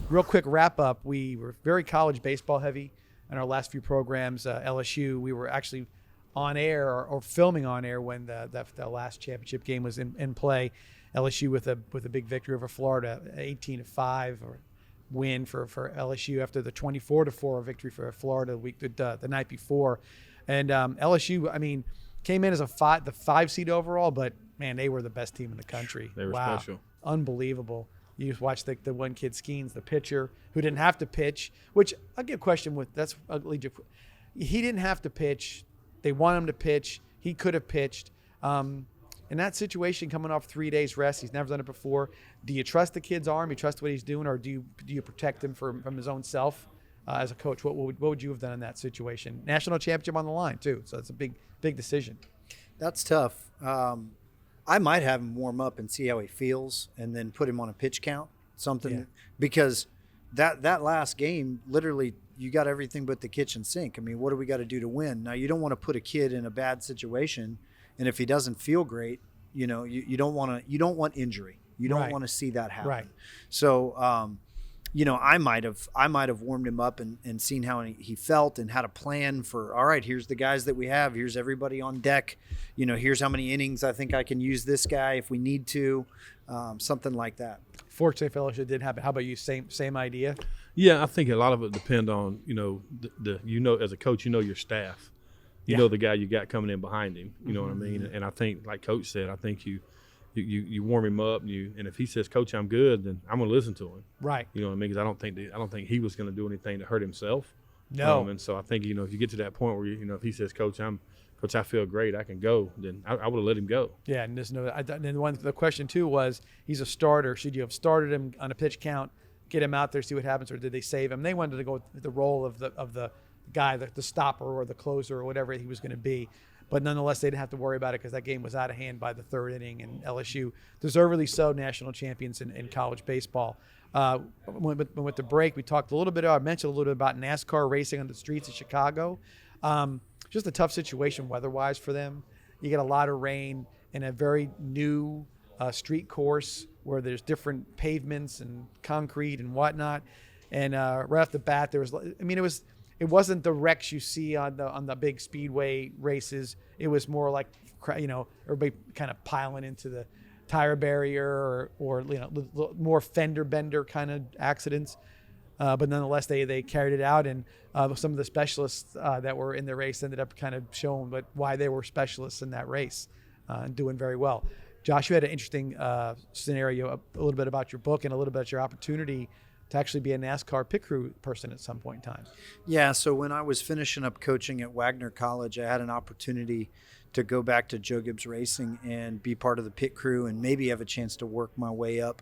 real quick wrap up, we were very college baseball heavy in our last few programs. LSU, we were actually on air or filming on air when the last championship game was in play. LSU with a big victory over Florida, 18-5 win for LSU after the 24-4 victory for Florida the night before. And LSU, I mean, came in as the 5 seed overall, but man, they were the best team in the country. They were special. Unbelievable. You just watch the one kid Skeens, the pitcher, who didn't have to pitch, which I'll get a question with. That's ugly. He didn't have to pitch. They want him to pitch. He could have pitched. In that situation, coming off 3 days rest, he's never done it before. Do you trust the kid's arm? You trust what he's doing, or do you protect him from his own self as a coach? What would you have done in that situation? National championship on the line too, so it's a big decision. That's tough. I might have him warm up and see how he feels, and then put him on a pitch count, because that last game, literally, you got everything but the kitchen sink. I mean, what do we got to do to win? Now, you don't want to put a kid in a bad situation, and if he doesn't feel great, you don't want injury. You don't want to see that happen. Right. So, I might have warmed him up and seen how he felt and had a plan for, all right, here's the guys that we have. Here's everybody on deck. Here's how many innings I think I can use this guy if we need to, something like that. Fortunately, fellowship didn't happen. How about you? Same idea? Yeah, I think a lot of it depend on, as a coach, your staff. You know the guy you got coming in behind him. You know what I mean? And I think, like Coach said, I think you you warm him up, and if he says, "Coach, I'm good," then I'm going to listen to him. Right. You know what I mean? Because I don't think he was going to do anything to hurt himself. No. And so I think, if you get to that point where if he says, Coach, I feel great, I can go, then I would have let him go. Yeah, and the question too was, he's a starter. Should you have started him on a pitch count, get him out there, see what happens, or did they save him? They wanted to go with the role of the guy, the stopper or the closer or whatever he was going to be. But nonetheless, they didn't have to worry about it because that game was out of hand by the third inning, and LSU, deservedly so, national champions in college baseball. With the break, we talked a little bit. I mentioned a little bit about NASCAR racing on the streets of Chicago. Just a tough situation weather-wise for them. You get a lot of rain and a very new street course where there's different pavements and concrete and whatnot. And right off the bat, it wasn't the wrecks you see on the big speedway races. It was more like, everybody kind of piling into the tire barrier or more fender bender kind of accidents. But nonetheless, they carried it out, and some of the specialists that were in the race ended up kind of showing why they were specialists in that race and doing very well. Josh, you had an interesting scenario, a little bit about your book and a little bit about your opportunity to actually be a NASCAR pit crew person at some point in time. Yeah, so when I was finishing up coaching at Wagner College, I had an opportunity to go back to Joe Gibbs Racing and be part of the pit crew and maybe have a chance to work my way up.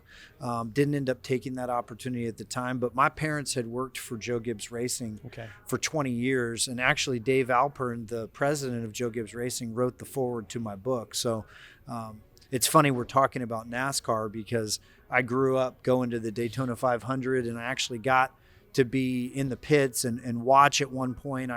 Didn't end up taking that opportunity at the time, but my parents had worked for Joe Gibbs Racing for 20 years. And actually Dave Alpern, the president of Joe Gibbs Racing, wrote the foreword to my book. So it's funny we're talking about NASCAR because I grew up going to the Daytona 500, and I actually got to be in the pits and watch at one point.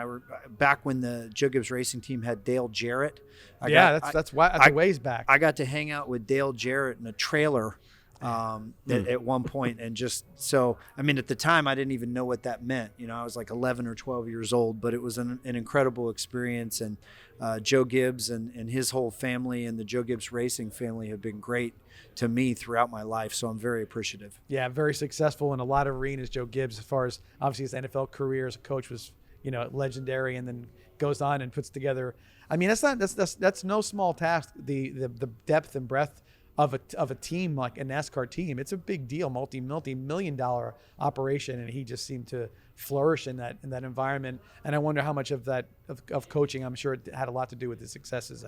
Back when the Joe Gibbs Racing team had Dale Jarrett. That's a ways back. I got to hang out with Dale Jarrett in a trailer at one point, and just so at the time I didn't even know what that meant. I was like 11 or 12 years old, but it was an incredible experience. And Joe Gibbs and his whole family and the Joe Gibbs Racing family have been great to me throughout my life, so I'm very appreciative. Yeah, very successful in a lot of arenas, Joe Gibbs, as far as obviously his NFL career as a coach was, legendary, and then goes on and puts together. That's no small task. The depth and breadth of a team like a NASCAR team, it's a big deal, multi-million-dollar operation, and he just seemed to flourish in that environment. And I wonder how much of that of coaching, I'm sure it had a lot to do with his success as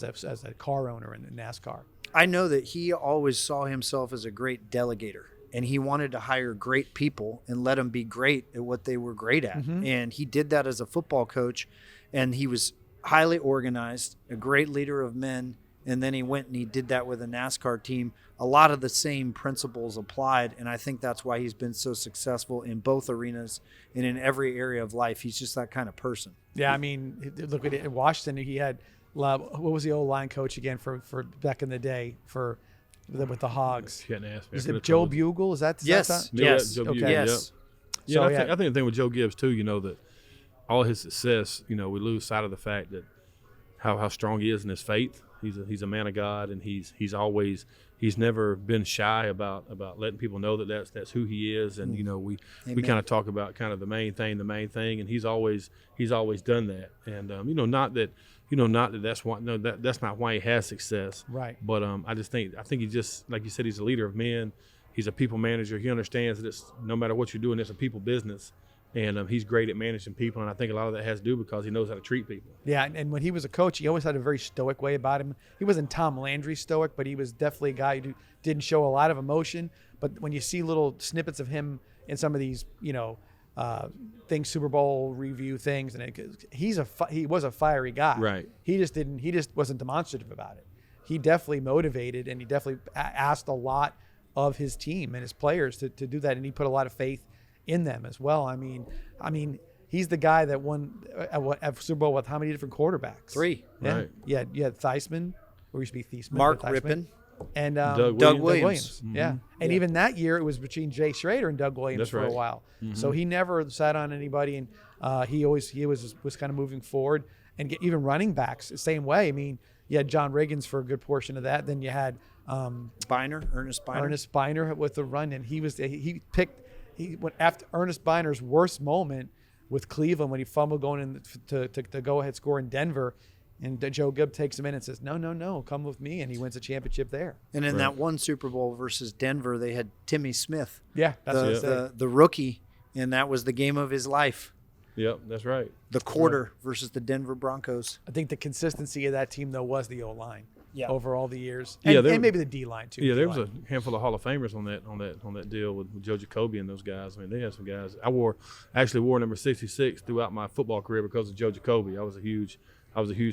a car owner in NASCAR. I know that he always saw himself as a great delegator, and he wanted to hire great people and let them be great at what they were great at. Mm-hmm. And he did that as a football coach, and he was highly organized, a great leader of men. And then he went and he did that with a NASCAR team. A lot of the same principles applied, and I think that's why he's been so successful in both arenas and in every area of life. He's just that kind of person. Yeah, look at it. In Washington, he had what was the old line coach again for back in the day with the Hogs? Is it Joe Bugle? Is that yes? Yes. Joe okay. Bugle, yes. Yeah. I think the thing with Joe Gibbs too, that all his success, we lose sight of the fact that how strong he is in his faith. He's a man of God, and he's never been shy about letting people know that that's who he is. And we kind of talk about kind of the main thing, and he's always done that. And not that that's not why he has success. Right. But I think he just, like you said, he's a leader of men. He's a people manager. He understands that it's no matter what you're doing, it's a people business. And he's great at managing people, and I think a lot of that has to do because he knows how to treat people. Yeah, and when he was a coach, he always had a very stoic way about him. He wasn't Tom Landry stoic, but he was definitely a guy who didn't show a lot of emotion. But when you see little snippets of him in some of these, things, Super Bowl review things, and he was a fiery guy. Right. He just wasn't demonstrative about it. He definitely motivated, and he definitely asked a lot of his team and his players to do that, and he put a lot of faith in them as well. I mean, he's the guy that won at Super Bowl with how many different quarterbacks? 3. Yeah. Right. Yeah. You had Theismann, or used to be Theismann. Mark Theismann, Rippon. And Doug Williams. Mm-hmm. Yeah. And even that year, it was between Jay Schrader and Doug Williams That's for right. a while. Mm-hmm. So he never sat on anybody, and he was kind of moving forward. And even running backs the same way. I mean, you had John Riggins for a good portion of that. Then you had Ernest Biner. Ernest Biner with the run, and he went after Ernest Biner's worst moment with Cleveland when he fumbled going in to go ahead score in Denver. And Joe Gibb takes him in and says, no, come with me. And he wins a championship there. And in that one Super Bowl versus Denver, they had Timmy Smith. Yeah, that's the rookie, and that was the game of his life. Yep, that's right. The quarter versus the Denver Broncos. I think the consistency of that team, though, was the O-line over all the years. And, and maybe the D-line, too. Yeah, there was a handful of Hall of Famers on that deal with Joe Jacoby and those guys. I mean, they had some guys. I actually wore number 66 throughout my football career because of Joe Jacoby. I was a huge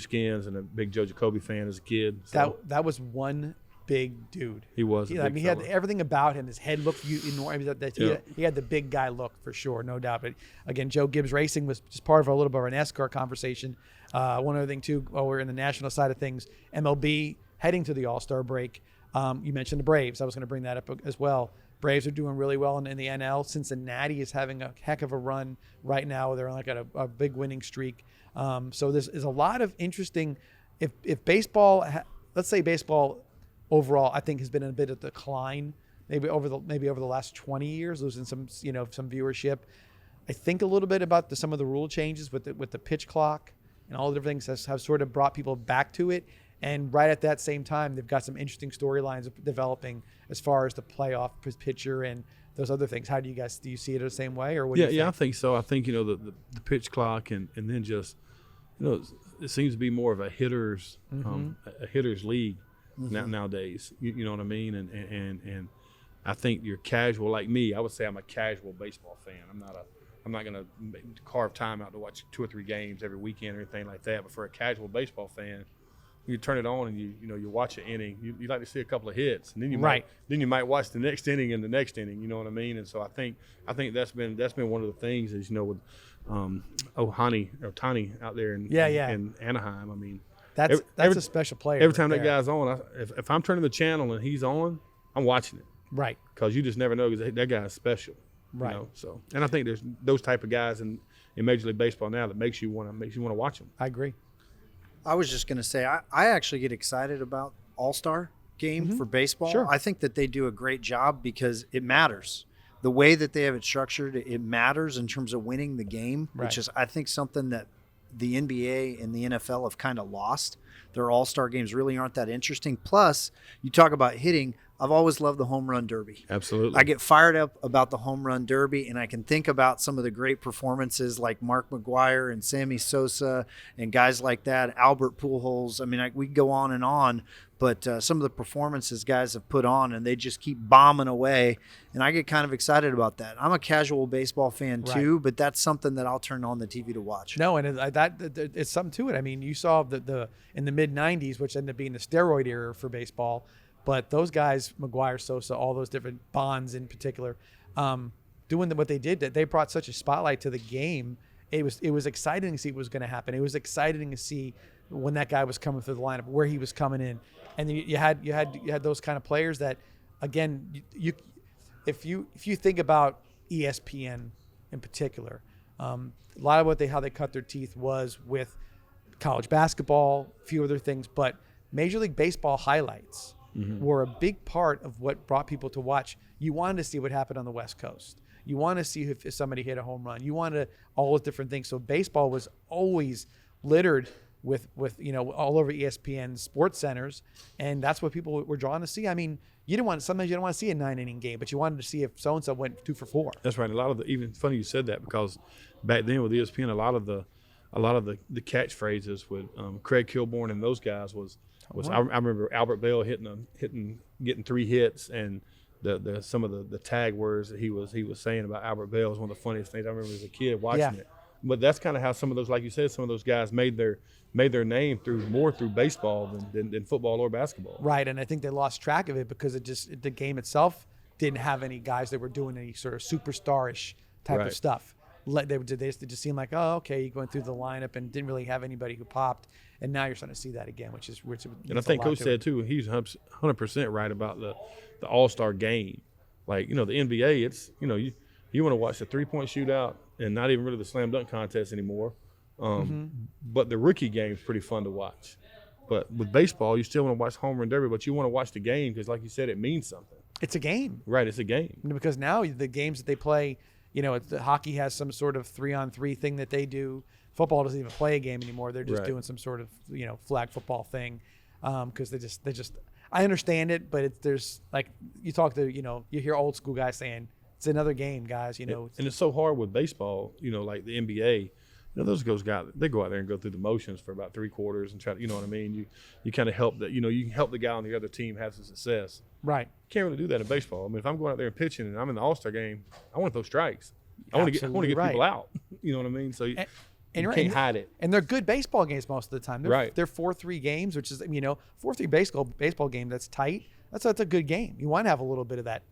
Skins and a big Joe Jacoby fan as a kid. So. That was one big dude. He was. He had everything about him. His head looked enormous. He had the big guy look for sure, no doubt. But again, Joe Gibbs Racing was just part of a little bit of an NASCAR conversation. One other thing too, while we're in the national side of things, MLB heading to the All-Star break. You mentioned the Braves. I was going to bring that up as well. Braves are doing really well in the NL. Cincinnati is having a heck of a run right now. They're on like a big winning streak. So there's a lot of interesting. If baseball, let's say baseball overall, I think has been in a bit of decline. Maybe over the last 20 years, losing some viewership. I think a little bit about some of the rule changes with the pitch clock and all the different things have sort of brought people back to it. And right at that same time, they've got some interesting storylines developing as far as the playoff pitcher and those other things. How do you see it the same way, or what? Yeah, I think so. I think the pitch clock and then just it seems to be more of a hitter's league nowadays. You know what I mean? And I think you're casual like me. I would say I'm a casual baseball fan. I'm not gonna carve time out to watch 2 or 3 games every weekend or anything like that. But for a casual baseball fan, you turn it on and you watch an inning. You like to see a couple of hits, and then you might watch the next inning and the next inning. You know what I mean? And so I think that's been one of the things is with Tani out there in Anaheim. I mean, that's a special player. Every time that guy's on, if I'm turning the channel and he's on, I'm watching it. Right. Because you just never know because that guy's special. Right. So and I think there's those type of guys in Major League Baseball now that makes you want to watch them. I agree. I was just going to say, I actually get excited about All-Star game for baseball. Sure. I think that they do a great job because it matters. The way that they have it structured, it matters in terms of winning the game, which is, I think, something that the NBA and the NFL have kind of lost. Their All-Star games really aren't that interesting. Plus, you talk about hitting. I've always loved the home run derby. Absolutely. I get fired up about the home run derby, and I can think about some of the great performances like Mark McGwire and Sammy Sosa and guys like that, Albert Pujols. I mean, we go on, but some of the performances guys have put on, and they just keep bombing away, and I get kind of excited about that. I'm a casual baseball fan too, but that's something that I'll turn on the TV to watch. No, and it's something to it. I mean, you saw the in the mid-'90s, which ended up being the steroid era for baseball. But those guys, McGwire, Sosa, all those different Bonds in particular, doing what they did, that they brought such a spotlight to the game. It was exciting to see what was going to happen. It was exciting to see when that guy was coming through the lineup, where he was coming in, and you had those kind of players that, again, if you think about ESPN in particular, a lot of how they cut their teeth was with college basketball, a few other things, but Major League Baseball highlights were a big part of what brought people to watch. You wanted to see what happened on the West Coast. You want to see if somebody hit a home run. You wanted all those different things. So baseball was always littered with all over ESPN sports centers, and that's what people were drawn to see. I mean, sometimes you don't want to see a 9-inning game, but you wanted to see if so and so went 2 for 4. That's right. A lot of even funny you said that because back then with ESPN, a lot of the catchphrases with Craig Kilborn and those guys was I remember Albert Bell getting 3 hits, and some of the tag words that he was saying about Albert Bell was one of the funniest things I remember as a kid watching it. But that's kind of how some of those, like you said, some of those guys made their name through baseball than football or basketball. Right, and I think they lost track of it because the game itself didn't have any guys that were doing any sort of superstarish type of stuff. They just seemed like, oh, okay, you're going through the lineup and didn't really have anybody who popped. And now you're starting to see that again, which and I think Coach said too, he's 100% right about the All-Star game. Like, the NBA, it's, you want to watch the 3-point shootout and not even really the slam dunk contest anymore. But the rookie game is pretty fun to watch. But with baseball, you still want to watch home run derby, but you want to watch the game because, like you said, it means something. It's a game. Right, it's a game. Because now the games that they play, the hockey has some sort of 3-on-3 thing that they do. football doesn't even play a game anymore. They're just Right. doing some sort of flag football thing, because they just. I understand it, but there's like you talk to you hear old school guys saying it's another game, guys. And it's so hard with baseball. Like the NBA. Those guys they go out there and go through the motions for about 3 quarters and try to, you know what I mean? You kind of help that, you can help the guy on the other team have some success. Right. You can't really do that in baseball. I mean, if I'm going out there and pitching and I'm in the All-Star game, I want to throw strikes. I want to get right. people out. You know what I mean? So you you're can't hide it. And they're good baseball games most of the time. They're, Right. They're 4-3 games, which is 4-3 baseball game that's tight. That's a good game. You want to have a little bit of that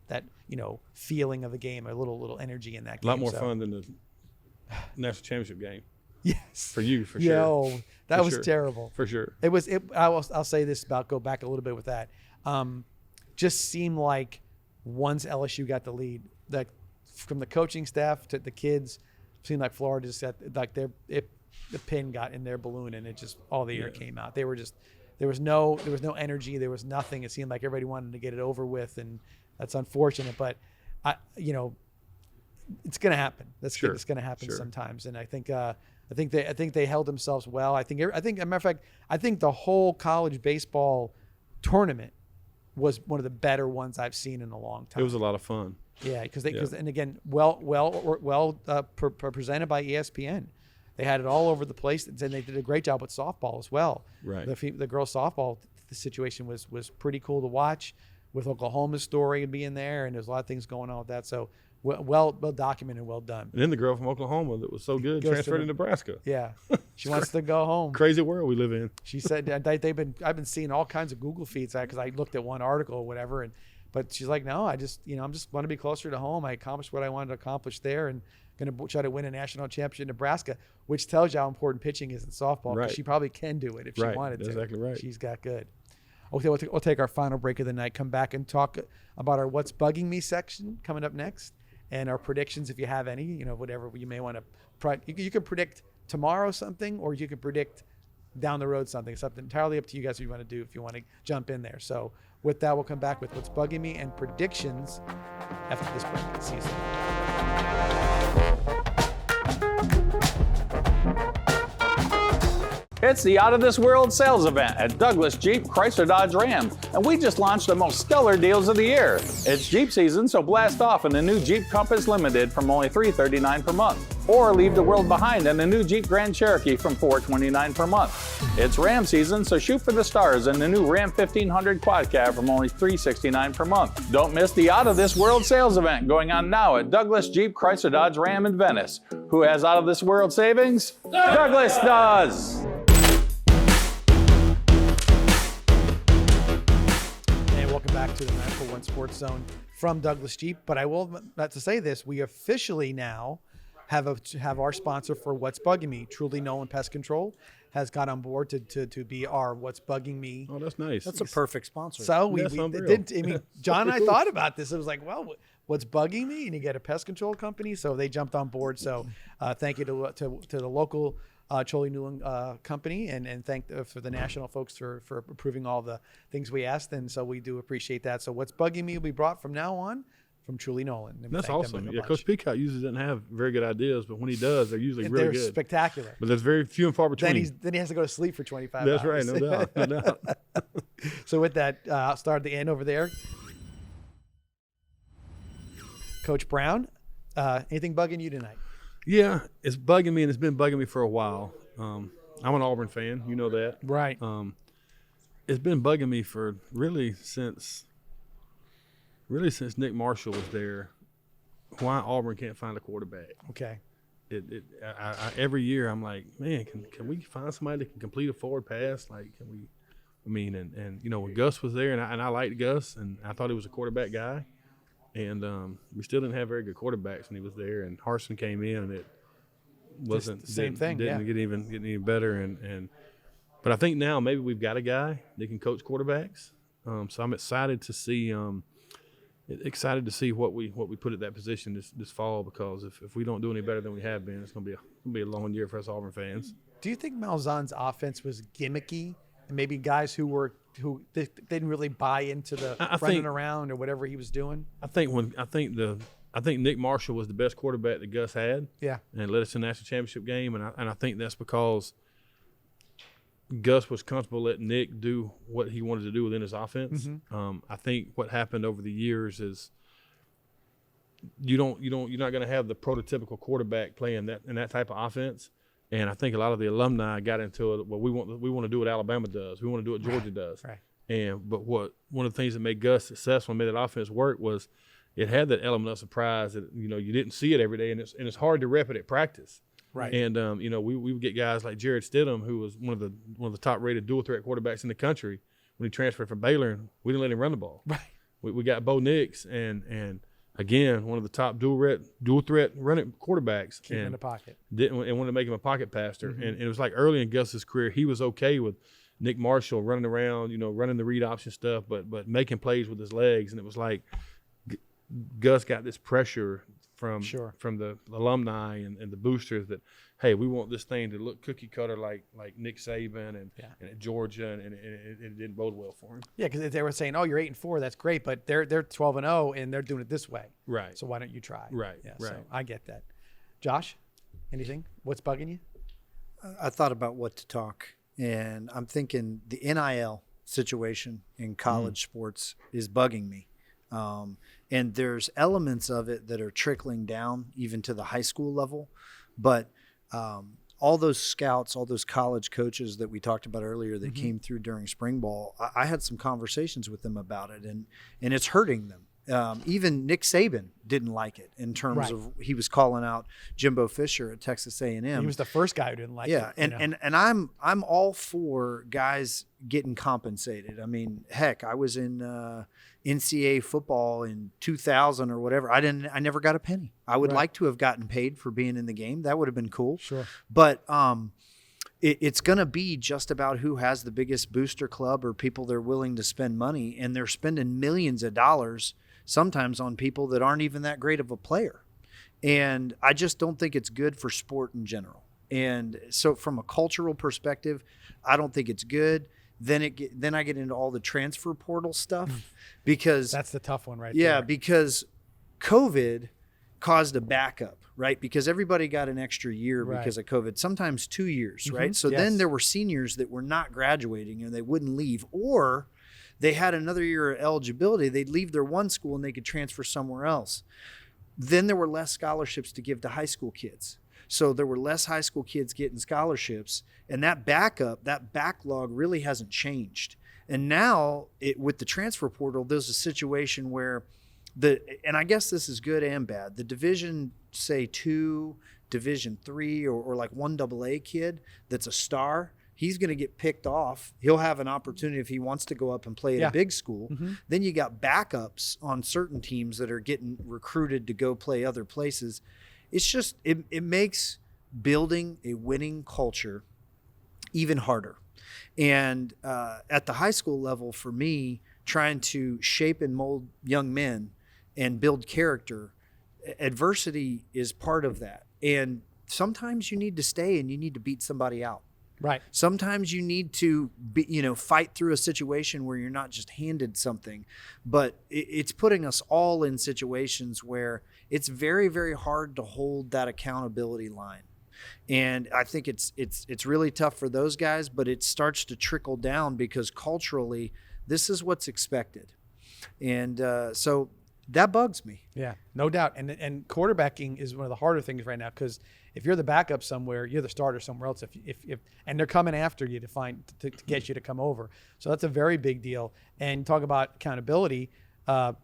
feeling of the game, a little energy in that game. A lot more fun than the national championship game. Yes. For you, for sure. sure. That For was sure. terrible. For sure. I'll say this go back a little bit with that. Just seemed like once LSU got the lead, that from the coaching staff to the kids, seemed like Florida just got like the pin got in their balloon and it just all the air came out. There was no energy. There was nothing. It seemed like everybody wanted to get it over with, and that's unfortunate. But it's going to happen. It's going to happen sometimes. And I think they held themselves well. I think as a matter of fact, I think the whole college baseball tournament was one of the better ones I've seen in a long time. It was a lot of fun. Yeah, because and again, presented by ESPN. They had it all over the place, and they did a great job with softball as well. Right. The girls softball situation was pretty cool to watch, with Oklahoma's story being there, and there's a lot of things going on with that. So well documented, well done. And then the girl from Oklahoma that was so good transferred to Nebraska. Yeah, she wants to go home. Crazy world we live in. She said I've been seeing all kinds of Google feeds because I looked at one article or whatever, but she's like, no, I just I'm just want to be closer to home. I accomplished what I wanted to accomplish there, and going to try to win a national championship in Nebraska, which tells you how important pitching is in softball. Right. She probably can do it if she wanted to. That's exactly right. She's got good. Okay, we'll take our final break of the night. Come back and talk about our "What's Bugging Me" section coming up next, and our predictions if you have any. Whatever you may want to. You can predict tomorrow something, or you can predict down the road something. Something entirely up to you guys. What you want to do if you want to jump in there. So with that, we'll come back with "What's Bugging Me" and predictions after this break. See you soon. It's the Out of This World sales event at Douglas Jeep Chrysler Dodge Ram, and we just launched the most stellar deals of the year. It's Jeep season, so blast off in the new Jeep Compass Limited from only $339 per month, or leave the world behind in the new Jeep Grand Cherokee from $429 per month. It's Ram season, so shoot for the stars in the new Ram 1500 Quad Cab from only $369 per month. Don't miss the Out of This World sales event going on now at Douglas Jeep Chrysler Dodge Ram in Venice. Who has Out of This World savings? Douglas does! Welcome back to the 941 Sports Zone from Douglas Jeep. But I will not to say this: we officially now have our sponsor for What's Bugging Me. Truly Nolan Pest Control has got on board to be our What's Bugging Me. Oh, that's nice. That's a perfect sponsor. So we did. I mean, John and I thought about this. It was like, well, what's bugging me? And you get a pest control company, so they jumped on board. So thank you to the local Choli Newland company, and thank for the national folks for approving all the things we asked, and so we do appreciate that. So What's Bugging Me will be brought from now on from Truly Nolan. That's awesome. Yeah, Coach Peacock usually doesn't have very good ideas, but when he does, they're usually really good. They're spectacular. But there's very few and far between. Then he has to go to sleep for 25 That's hours. right, no doubt. No doubt. So with that, I'll start at the end over there. Coach Brown, anything bugging you tonight? Yeah, it's bugging me, and it's been bugging me for a while. I'm an Auburn fan. You know that. Right. It's been bugging me for really since Nick Marshall was there, why Auburn can't find a quarterback. Okay. Every year I'm like, man, can we find somebody that can complete a forward pass? Like, can we? I mean, and when Gus was there, and I liked Gus, and I thought he was a quarterback guy, and we still didn't have very good quarterbacks when he was there. And Harsin came in, and it wasn't the same thing. Didn't get any better, but I think now maybe we've got a guy that can coach quarterbacks. So I'm excited to see what we put at that position this fall, because if we don't do any better than we have been, it's gonna be a long year for us Auburn fans. Do you think Malzahn's offense was gimmicky, and maybe guys who didn't really buy into the running around or whatever he was doing? I think the I think Nick Marshall was the best quarterback that Gus had. Yeah. And led us to the national championship game. And I think that's because Gus was comfortable letting Nick do what he wanted to do within his offense. Mm-hmm. I think what happened over the years is you're not going to have the prototypical quarterback playing that type of offense. And I think a lot of the alumni got into it. Well, we want to do what Alabama does. We want to do what Georgia does. Right. But one of the things that made Gus successful and made that offense work was it had that element of surprise that you didn't see it every day, and it's hard to rep it at practice. Right. And we would get guys like Jared Stidham, who was one of the top rated dual threat quarterbacks in the country when he transferred from Baylor, and we didn't let him run the ball. Right. We got Bo Nix and again, one of the top dual threat running quarterbacks. Keep him in the pocket. Wanted to make him a pocket passer. Mm-hmm. And it was like early in Gus's career, he was okay with Nick Marshall running around, running the read option stuff, but making plays with his legs. And it was like Gus got this pressure from the alumni and the boosters that, hey, we want this thing to look cookie cutter like Nick Saban and at Georgia, and it didn't bode well for him. Yeah, because they were saying, "Oh, you're 8-4, that's great," but they're 12-0 and they're doing it this way. Right. So why don't you try? Right. Yeah. Right. So I get that. Josh, anything? What's bugging you? I thought about what to talk, and I'm thinking the NIL situation in college sports is bugging me. And there's elements of it that are trickling down even to the high school level. But all those scouts, all those college coaches that we talked about earlier that came through during spring ball, I had some conversations with them about it, and it's hurting them. Even Nick Saban didn't like it in terms of he was calling out Jimbo Fisher at Texas A&M. He was the first guy who didn't like it. And I'm all for guys getting compensated. I mean, heck, I was in NCAA football in 2000 or whatever. I never got a penny. I would like to have gotten paid for being in the game. That would have been cool. Sure. But it's going to be just about who has the biggest booster club or people they're willing to spend money, and they're spending millions of dollars sometimes on people that aren't even that great of a player. And I just don't think it's good for sport in general. And so from a cultural perspective, I don't think it's good. Then I get into all the transfer portal stuff because that's the tough one right there. there. Because COVID caused a backup, right? Because everybody got an extra year because of COVID, sometimes 2 years, right? So then there were seniors that were not graduating and they wouldn't leave, or they had another year of eligibility. They'd leave their one school and they could transfer somewhere else. Then there were less scholarships to give to high school kids. So there were less high school kids getting scholarships, and that backlog really hasn't changed. And now with the transfer portal, there's a situation where and I guess this is good and bad, the Division, say 2, Division 3, or like 1AA kid that's a star, he's going to get picked off. He'll have an opportunity if he wants to go up and play at a big school. Then you got backups on certain teams that are getting recruited to go play other places. It's just, it makes building a winning culture even harder. And at the high school level, for me, trying to shape and mold young men and build character, adversity is part of that. And sometimes you need to stay and you need to beat somebody out. Right. Sometimes you need to fight through a situation where you're not just handed something, but it's putting us all in situations where it's very, very hard to hold that accountability line. And I think it's really tough for those guys, but it starts to trickle down because culturally, this is what's expected. And so that bugs me. Yeah, no doubt. And quarterbacking is one of the harder things right now because if you're the backup somewhere, you're the starter somewhere else. If and they're coming after you to get you to come over. So that's a very big deal. And talk about accountability. I'm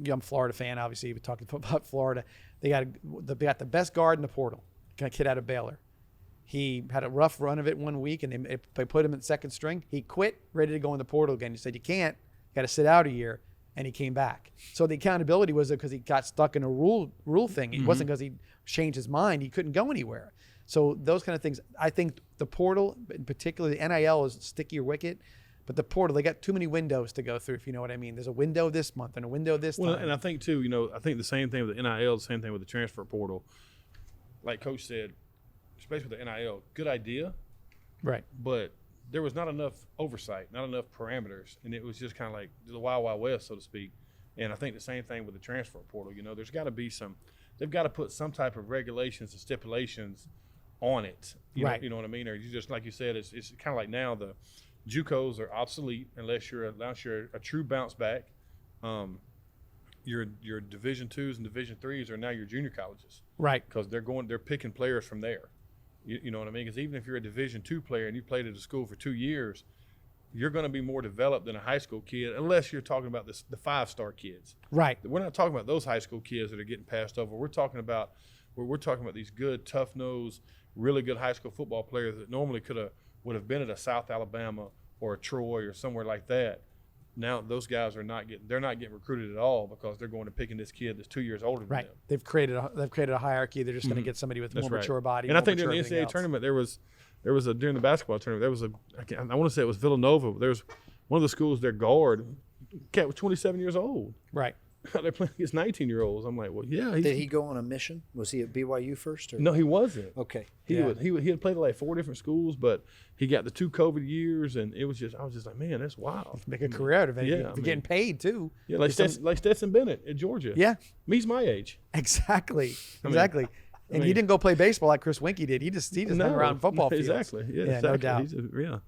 a Florida fan, obviously. We talked about Florida. They got the best guard in the portal, a kid out of Baylor. He had a rough run of it 1 week, and they put him in second string. He quit, ready to go in the portal again. He said, "You can't. You got to sit out a year." And he came back. So the accountability was because he got stuck in a rule thing. It wasn't because he changed his mind. He couldn't go anywhere. So those kind of things. I think the portal, in particular, the NIL is stickier wicket. But the portal, they got too many windows to go through, if you know what I mean. There's a window this month and a window this time. And I think, too, I think the same thing with the NIL, the same thing with the transfer portal. Like Coach said, especially with the NIL, good idea. Right. But there was not enough oversight, not enough parameters, and it was just kind of like the Wild Wild West, so to speak. And I think the same thing with the transfer portal. There's got to be they've got to put some type of regulations and stipulations on it. You know what I mean? Or you just, like you said, it's kind of like now the JUCOs are obsolete unless you're a true bounce back. Your Division IIs and Division IIIs are now your junior colleges, right? Because they're picking players from there. You know what I mean? Because even if you're a Division II player and you played at a school for 2 years, you're going to be more developed than a high school kid, unless you're talking about the 5-star kids. Right. We're not talking about those high school kids that are getting passed over. We're talking about these good, tough-nosed, really good high school football players that normally would have been at a South Alabama or a Troy or somewhere like that. Now those guys they're not getting recruited at all because they're going to picking this kid that's 2 years older than them. They've created a hierarchy. They're just going to get somebody with more mature body. And I think during the NCAA tournament there was during the basketball tournament I want to say it was Villanova. There was one of the schools, their guard cat was 27 years old. Right. They're playing against 19-year-olds. I'm like, well, yeah. Did he go on a mission? Was he at BYU first? Or? No, he wasn't. Okay. He had played at like 4 different schools, but he got the 2 COVID years, and I was just like, man, that's wild. Make a career out of it. Yeah, getting paid too. Yeah, like Stetson Bennett at Georgia. Yeah, he's my age. Exactly. And he didn't go play baseball like Chris Winkie did. He just hung around football fields. Exactly. Yeah, exactly. No doubt.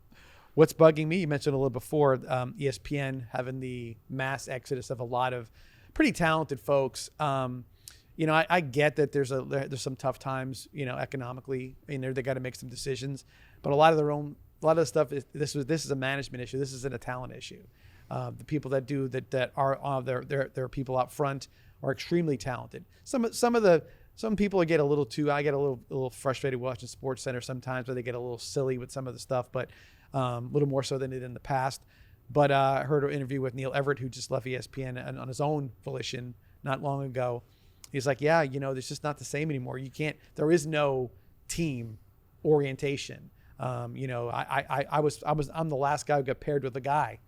What's bugging me? You mentioned a little before ESPN having the mass exodus of a lot of pretty talented folks. I get that there's some tough times, economically. They got to make some decisions, but a lot of the stuff this is a management issue. This isn't a talent issue. The people that do that are there are people out front are extremely talented. Some people I get a little frustrated watching SportsCenter sometimes, where they get a little silly with some of the stuff, but a little more so than they did in the past. But I heard an interview with Neil Everett, who just left ESPN on his own volition not long ago. He's like, it's just not the same anymore. There is no team orientation. I'm the last guy who got paired with a guy.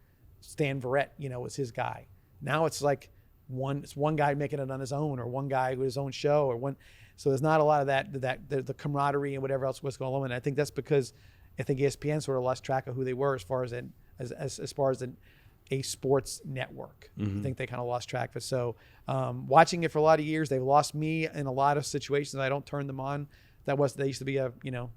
Stan Verrett, was his guy. Now it's like one guy making it on his own, or one guy with his own show, or one. So there's not a lot of that the camaraderie and whatever else was going on. And I think that's because ESPN sort of lost track of who they were as far as a sports network. I think they kind of lost track of it. So watching it for a lot of years, they've lost me in a lot of situations. I don't turn them on. They used to be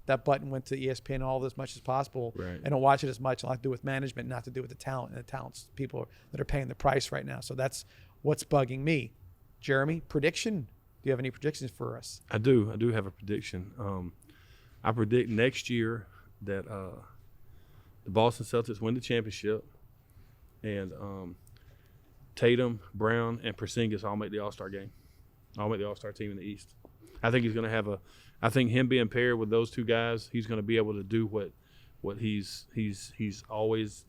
that button went to ESPN all as much as possible. Right. I don't watch it as much. I like to do with management, not to do with the talent, and the talent's people that are paying the price right now. So that's what's bugging me. Jeremy, prediction? Do you have any predictions for us? I do have a prediction. I predict next year that the Boston Celtics win the championship, and Tatum, Brown, and Porzingis all make the All-Star game. All make the All-Star team in the East. I think he's going to have I think him being paired with those two guys, he's going to be able to do what he's always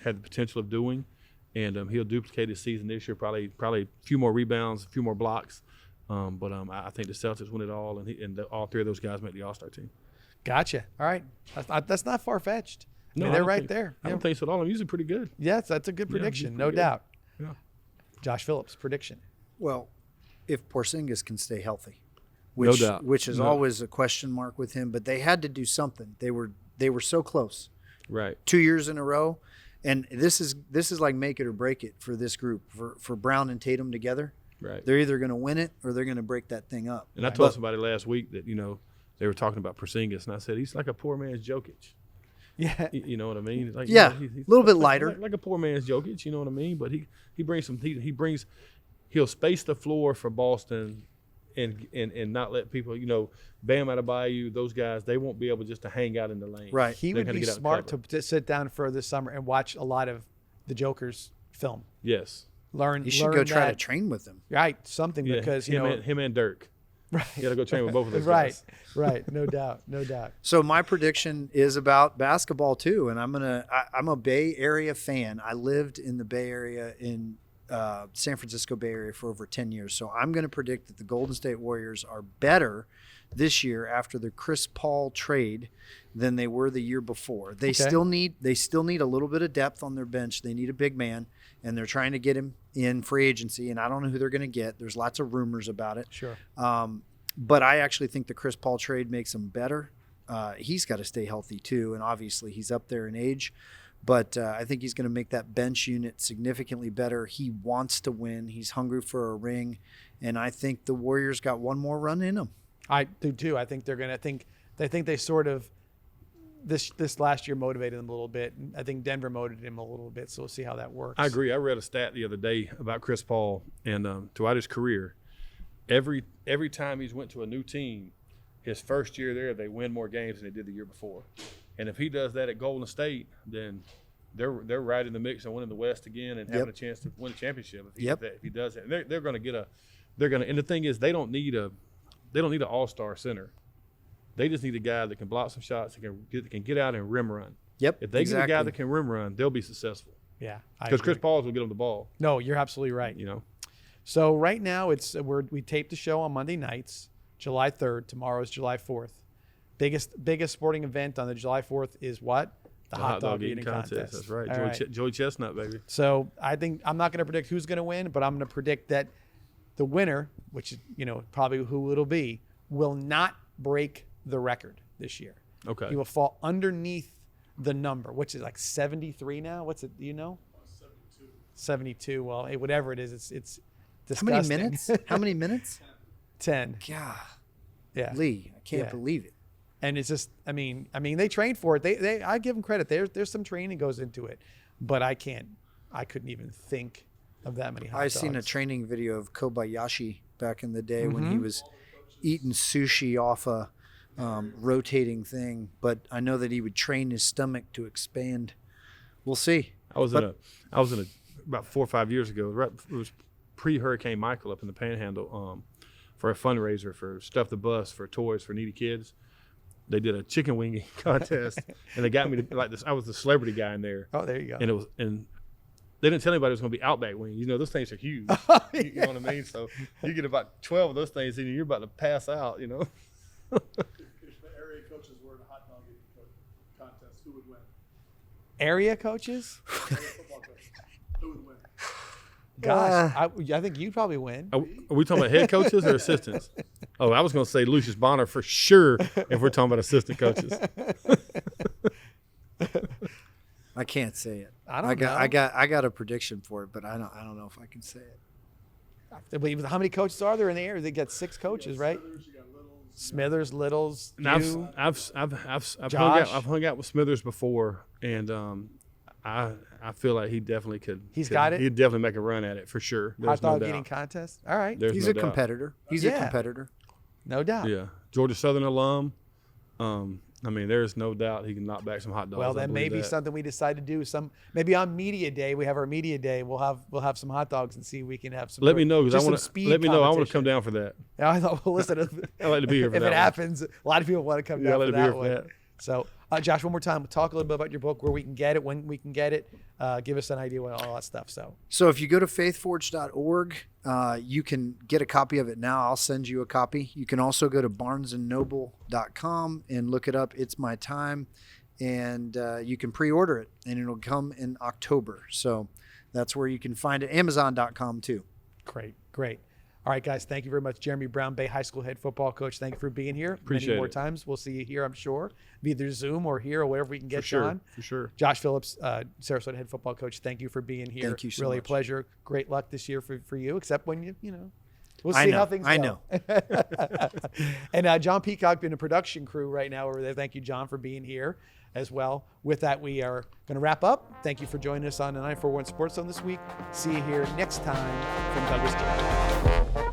had the potential of doing, and he'll duplicate his season this year. Probably a few more rebounds, a few more blocks, but I think the Celtics win it all, and all 3 of those guys make the All-Star team. Gotcha. All right, that's not far fetched. No, they're right there. I don't think so at all. I'm usually pretty good. Yes, that's a good prediction, no doubt. Yeah. Josh Phillips, prediction. Well, if Porzingis can stay healthy, no doubt, which is always a question mark with him, but they had to do something. They were so close. Right. 2 years in a row, and this is like make it or break it for this group, for Brown and Tatum together. Right. They're either going to win it or they're going to break that thing up. And I told somebody last week that they were talking about Porzingis, and I said he's like a poor man's Jokic. Yeah. You know what I mean? Like, yeah, he's a little bit lighter. Like a poor man's Jokic, you know what I mean? But he brings some he'll space the floor for Boston and not let people, Bam Adebayo, those guys, they won't be able just to hang out in the lane. Right. He would be smart to sit down for this summer and watch a lot of the Joker's film. Yes. You should go try to train with him. Right. Something, because, him and Dirk. Right. You got to go train with both of those guys. Right. No doubt. So my prediction is about basketball too, and I'm a Bay Area fan. I lived in the Bay Area in San Francisco Bay Area for over 10 years. So I'm going to predict that the Golden State Warriors are better this year after the Chris Paul trade than they were the year before. They still need a little bit of depth on their bench. They need a big man, and they're trying to get him in free agency, and I don't know who they're going to get. There's lots of rumors about it. Sure. But I actually think the Chris Paul trade makes him better. He's got to stay healthy too, and obviously he's up there in age. But I think he's going to make that bench unit significantly better. He wants to win. He's hungry for a ring. And I think the Warriors got one more run in them. I do too. I think they're going to they sort of this last year motivated them a little bit. I think Denver motivated him a little bit. So we'll see how that works. I agree. I read a stat the other day about Chris Paul, and throughout his career, every time he's went to a new team, his first year there, they win more games than they did the year before. And if he does that at Golden State, then they're right in the mix and winning the West again and having a chance to win a championship if he does that. And they're going to get and the thing is, they don't need an all-star center. They just need a guy that can block some shots and can get out and rim run. Yep. If they get a guy that can rim run, they'll be successful. Yeah. Because Chris Paul will get them the ball. No, you're absolutely right. So right now we tape the show on Monday nights, July 3rd. Tomorrow is July 4th. Biggest sporting event on the July 4th is what? The hot dog eating contest. That's right. Joey Chestnut, baby. So I think I'm not going to predict who's going to win, but I'm going to predict that the winner, which is probably who it'll be, will not break the record this year. Okay. He will fall underneath the number, which is like 73 now. What's it? Do you know? 72. Well, whatever it is, it's disgusting. How many minutes? How many minutes? 10. God. Yeah. Lee, I can't believe it. And it's just, I mean, they trained for it. I give them credit. There's some training goes into it, but I couldn't even think of that many hot dogs. I've seen a training video of Kobayashi back in the day when he was eating sushi off a rotating thing, but I know that he would train his stomach to expand. We'll see. I was in a about 4 or 5 years ago. Right, it was pre-Hurricane Michael up in the Panhandle for a fundraiser for Stuff the Bus for toys for needy kids. They did a chicken wing contest, and they got me to like this. I was the celebrity guy in there. Oh, there you go. And they didn't tell anybody it was going to be Outback wings. Those things are huge. You know what I mean? So you get about 12 of those things, and you're about to pass out. If the area coaches were in a hot dog eating contest, who would win? Area coaches? Area football coaches. Who would win? Gosh, I think you'd probably win. Are we talking about head coaches or assistants? Oh, I was going to say Lucius Bonner for sure if we're talking about assistant coaches. I can't say it. I don't know. I got a prediction for it, but I don't know if I can say it. How many coaches are there in the area? They got 6 coaches, right? Smithers, Littles, you. I've hung out with Smithers before, and I feel like he definitely could. Got it? He'd definitely make a run at it for sure. Hot dog eating contest? All right. He's a competitor. He's a competitor. No doubt. Yeah. Georgia Southern alum. There's no doubt he can knock back some hot dogs. Well, that may be something we decide to do. Maybe on media day, we have our media day. We'll have some hot dogs and see if we can have some. Let me know because I want to. Let me know. I want to come down for that. Yeah, I thought. Well, listen. I'd like to be here for if that. If it happens, a lot of people want to come down for that one. So, Josh, one more time, talk a little bit about your book, where we can get it, when we can get it. Give us an idea what all that stuff. So if you go to faithforge.org, you can get a copy of it now. I'll send you a copy. You can also go to barnesandnoble.com and look it up. It's My Time, and you can pre-order it, and it'll come in October. So that's where you can find it. Amazon.com too. Great. All right, guys, thank you very much. Jeremy Brown, Bay High School head football coach. Thank you for being here. Appreciate Many more it. times. We'll see you here, I'm sure. Either Zoom or here or wherever we can get you on. For sure. Josh Phillips, Sarasota head football coach. Thank you for being here. Thank you so really much. A pleasure. Great luck this year for you, except when we'll see how things go. I know. And John Peacock in the production crew right now over there. Thank you, John, for being here as well. With that, we are going to wrap up. Thank you for joining us on the 941 Sports Zone this week. See you here next time from Douglas Chapter.